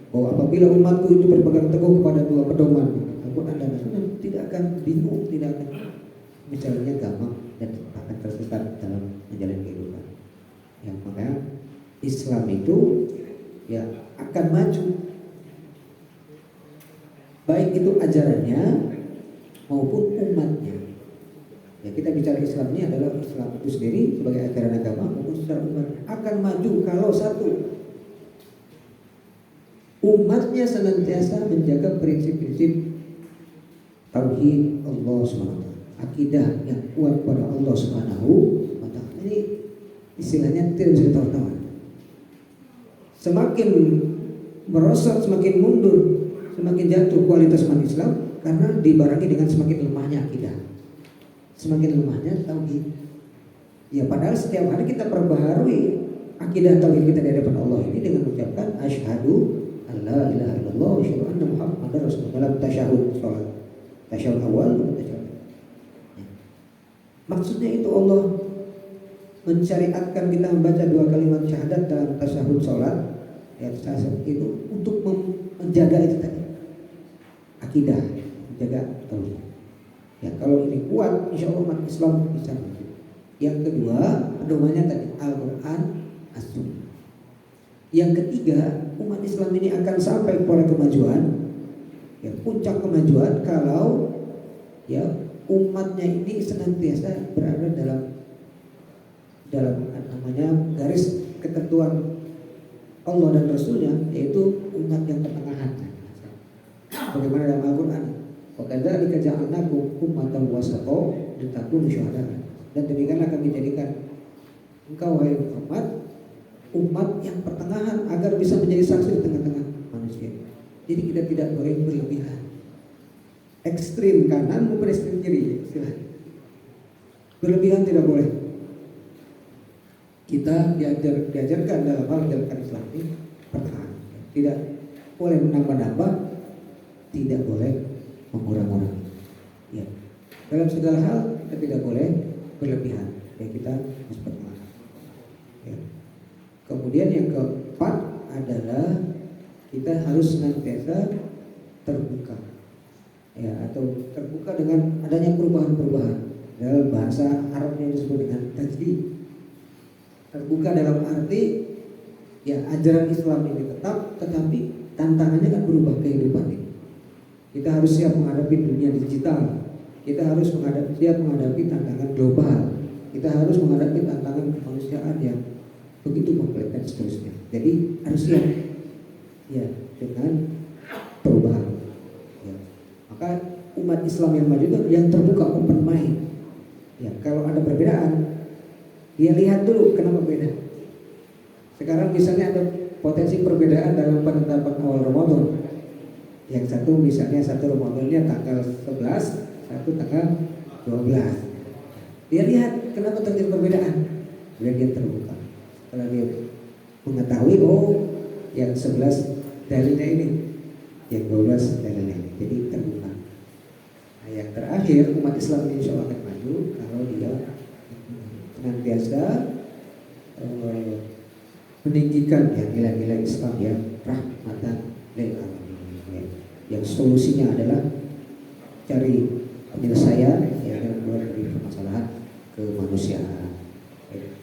bahwa apabila umatku itu berpegang teguh kepada dua pedoman, Al-Quran dan As-Sunnah, tidak akan bingung, tidak akan misalnya gampang dan akan tersesat dalam menjalani kehidupan. Yang makanya Islam itu ya akan maju, baik itu ajarannya maupun umatnya. Ya, kita bicara Islam ini adalah Islam itu sendiri sebagai ajaran agama maupun secara umatnya akan maju kalau satu, umatnya senantiasa menjaga prinsip-prinsip tauhid Allah SWT, akidah yang kuat pada Allah Subhanahu wa Ta'ala. Ini istilahnya tidak bisa ditawar-tawar. Semakin merosot, semakin mundur, semakin jatuh kualitas umat Islam karena dibarengi dengan semakin lemahnya akidah, semakin lemahnya tauhid. Ya, padahal setiap hari kita perbaharui akidah tauhid kita di hadapan Allah ini dengan mengucapkan asyhadu alla ilaha illallah wa asyhadu anna muhammadar rasulullah dalam tasyahud salat, tasyahud awal dan tasyahud. Ya. Maksudnya itu Allah mensyariatkan kita membaca dua kalimat syahadat dalam tasyahud salat, ya tasyahud itu untuk menjaga itu tadi, akidah, menjaga tauhid. Ya, kalau ini kuat, insya Allah umat Islam bisa maju. Yang kedua, pedomannya tadi Al-Quran, As-Sunnah. Yang ketiga, umat Islam ini akan sampai kepada kemajuan, ya puncak kemajuan kalau ya umatnya ini senantiasa berada dalam namanya garis ketentuan Allah dan Rasulnya, yaitu umat yang pertengahan. Bagaimana dalam Al-Quran? Wa kadzalika ja'alnakum ummatan wasata litakunu syuhada'a. Dan demikianlah kami jadikan engkau wahai Muhammad umat yang pertengahan agar bisa menjadi saksi di tengah-tengah manusia. Jadi kita tidak boleh berlebihan, ekstrim kanan maupun ekstrim kiri, silahkan. Berlebihan tidak boleh. Kita diajarkan dalam hal menjalankan Islam ini pertengahan. Tidak boleh menambah-nambah, tidak boleh mengurang-urang. Ya. Dalam segala hal kita tidak boleh berlebihan. Ya, kita harus pertengahan. Ya. Kemudian yang keempat adalah kita harus senantiasa terbuka. Ya, atau terbuka dengan adanya perubahan-perubahan. Dalam bahasa Arabnya disebut dengan tajdi. Terbuka dalam arti ya ajaran Islam ini tetap, tetapi tantangannya kan berubah kehidupan ini. Kita harus siap menghadapi dunia digital. Kita harus siap menghadapi tantangan global. Kita harus menghadapi tantangan kemanusiaan yang begitu kompleks dan seterusnya. Jadi harus siap ya dengan perubahan. Ya. Maka umat Islam yang maju itu yang terbuka, open mind. Ya, kalau ada perbedaan, dia lihat dulu kenapa beda. Sekarang misalnya ada potensi perbedaan dalam penetapan awal Ramadan. Yang satu misalnya satu Ramadannya tanggal 11, satu tanggal 12. Dia lihat kenapa terjadi perbedaan. Kemudian dia terbuka. Setelah dia mengetahui yang 11 dalilnya ini, yang 12 dalilnya ini. Jadi terbuka. Nah, yang terakhir umat Islam insya Allah akan maju kalau dia senantiasa meninggikan ya nilai-nilai Islam ya, rahmatan lil alamin ya. Yang solusinya adalah cari penyelesaian ya dan keluar dari permasalahan kemanusiaan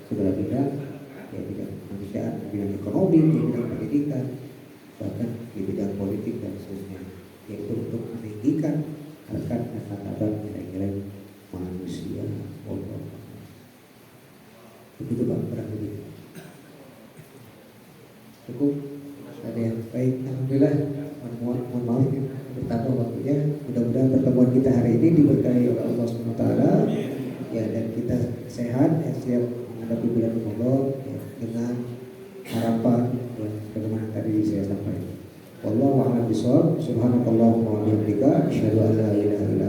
segala bidang ya, bidang kemanusiaan, bidang ekonomi, bidang pendidikan, bahkan di bidang politik dan seterusnya, yaitu untuk meninggikan harkat dan martabat nilai-nilai manusia. Allah begitu Pak, kurang lebih cukup. Ada yang baik, alhamdulillah. Mohon maaf bertambah waktunya. Mudah-mudahan pertemuan kita hari ini diberkahi oleh Allah SWT ya, dan kita sehat ya, siap menghadapi bulan Ramadan ya, dengan harapan ya, bagaimana tadi saya sampaikan. Wallahu a'lam bishawab. Subhanakallahumma wa bihamdika asyhadu an la ilaha illa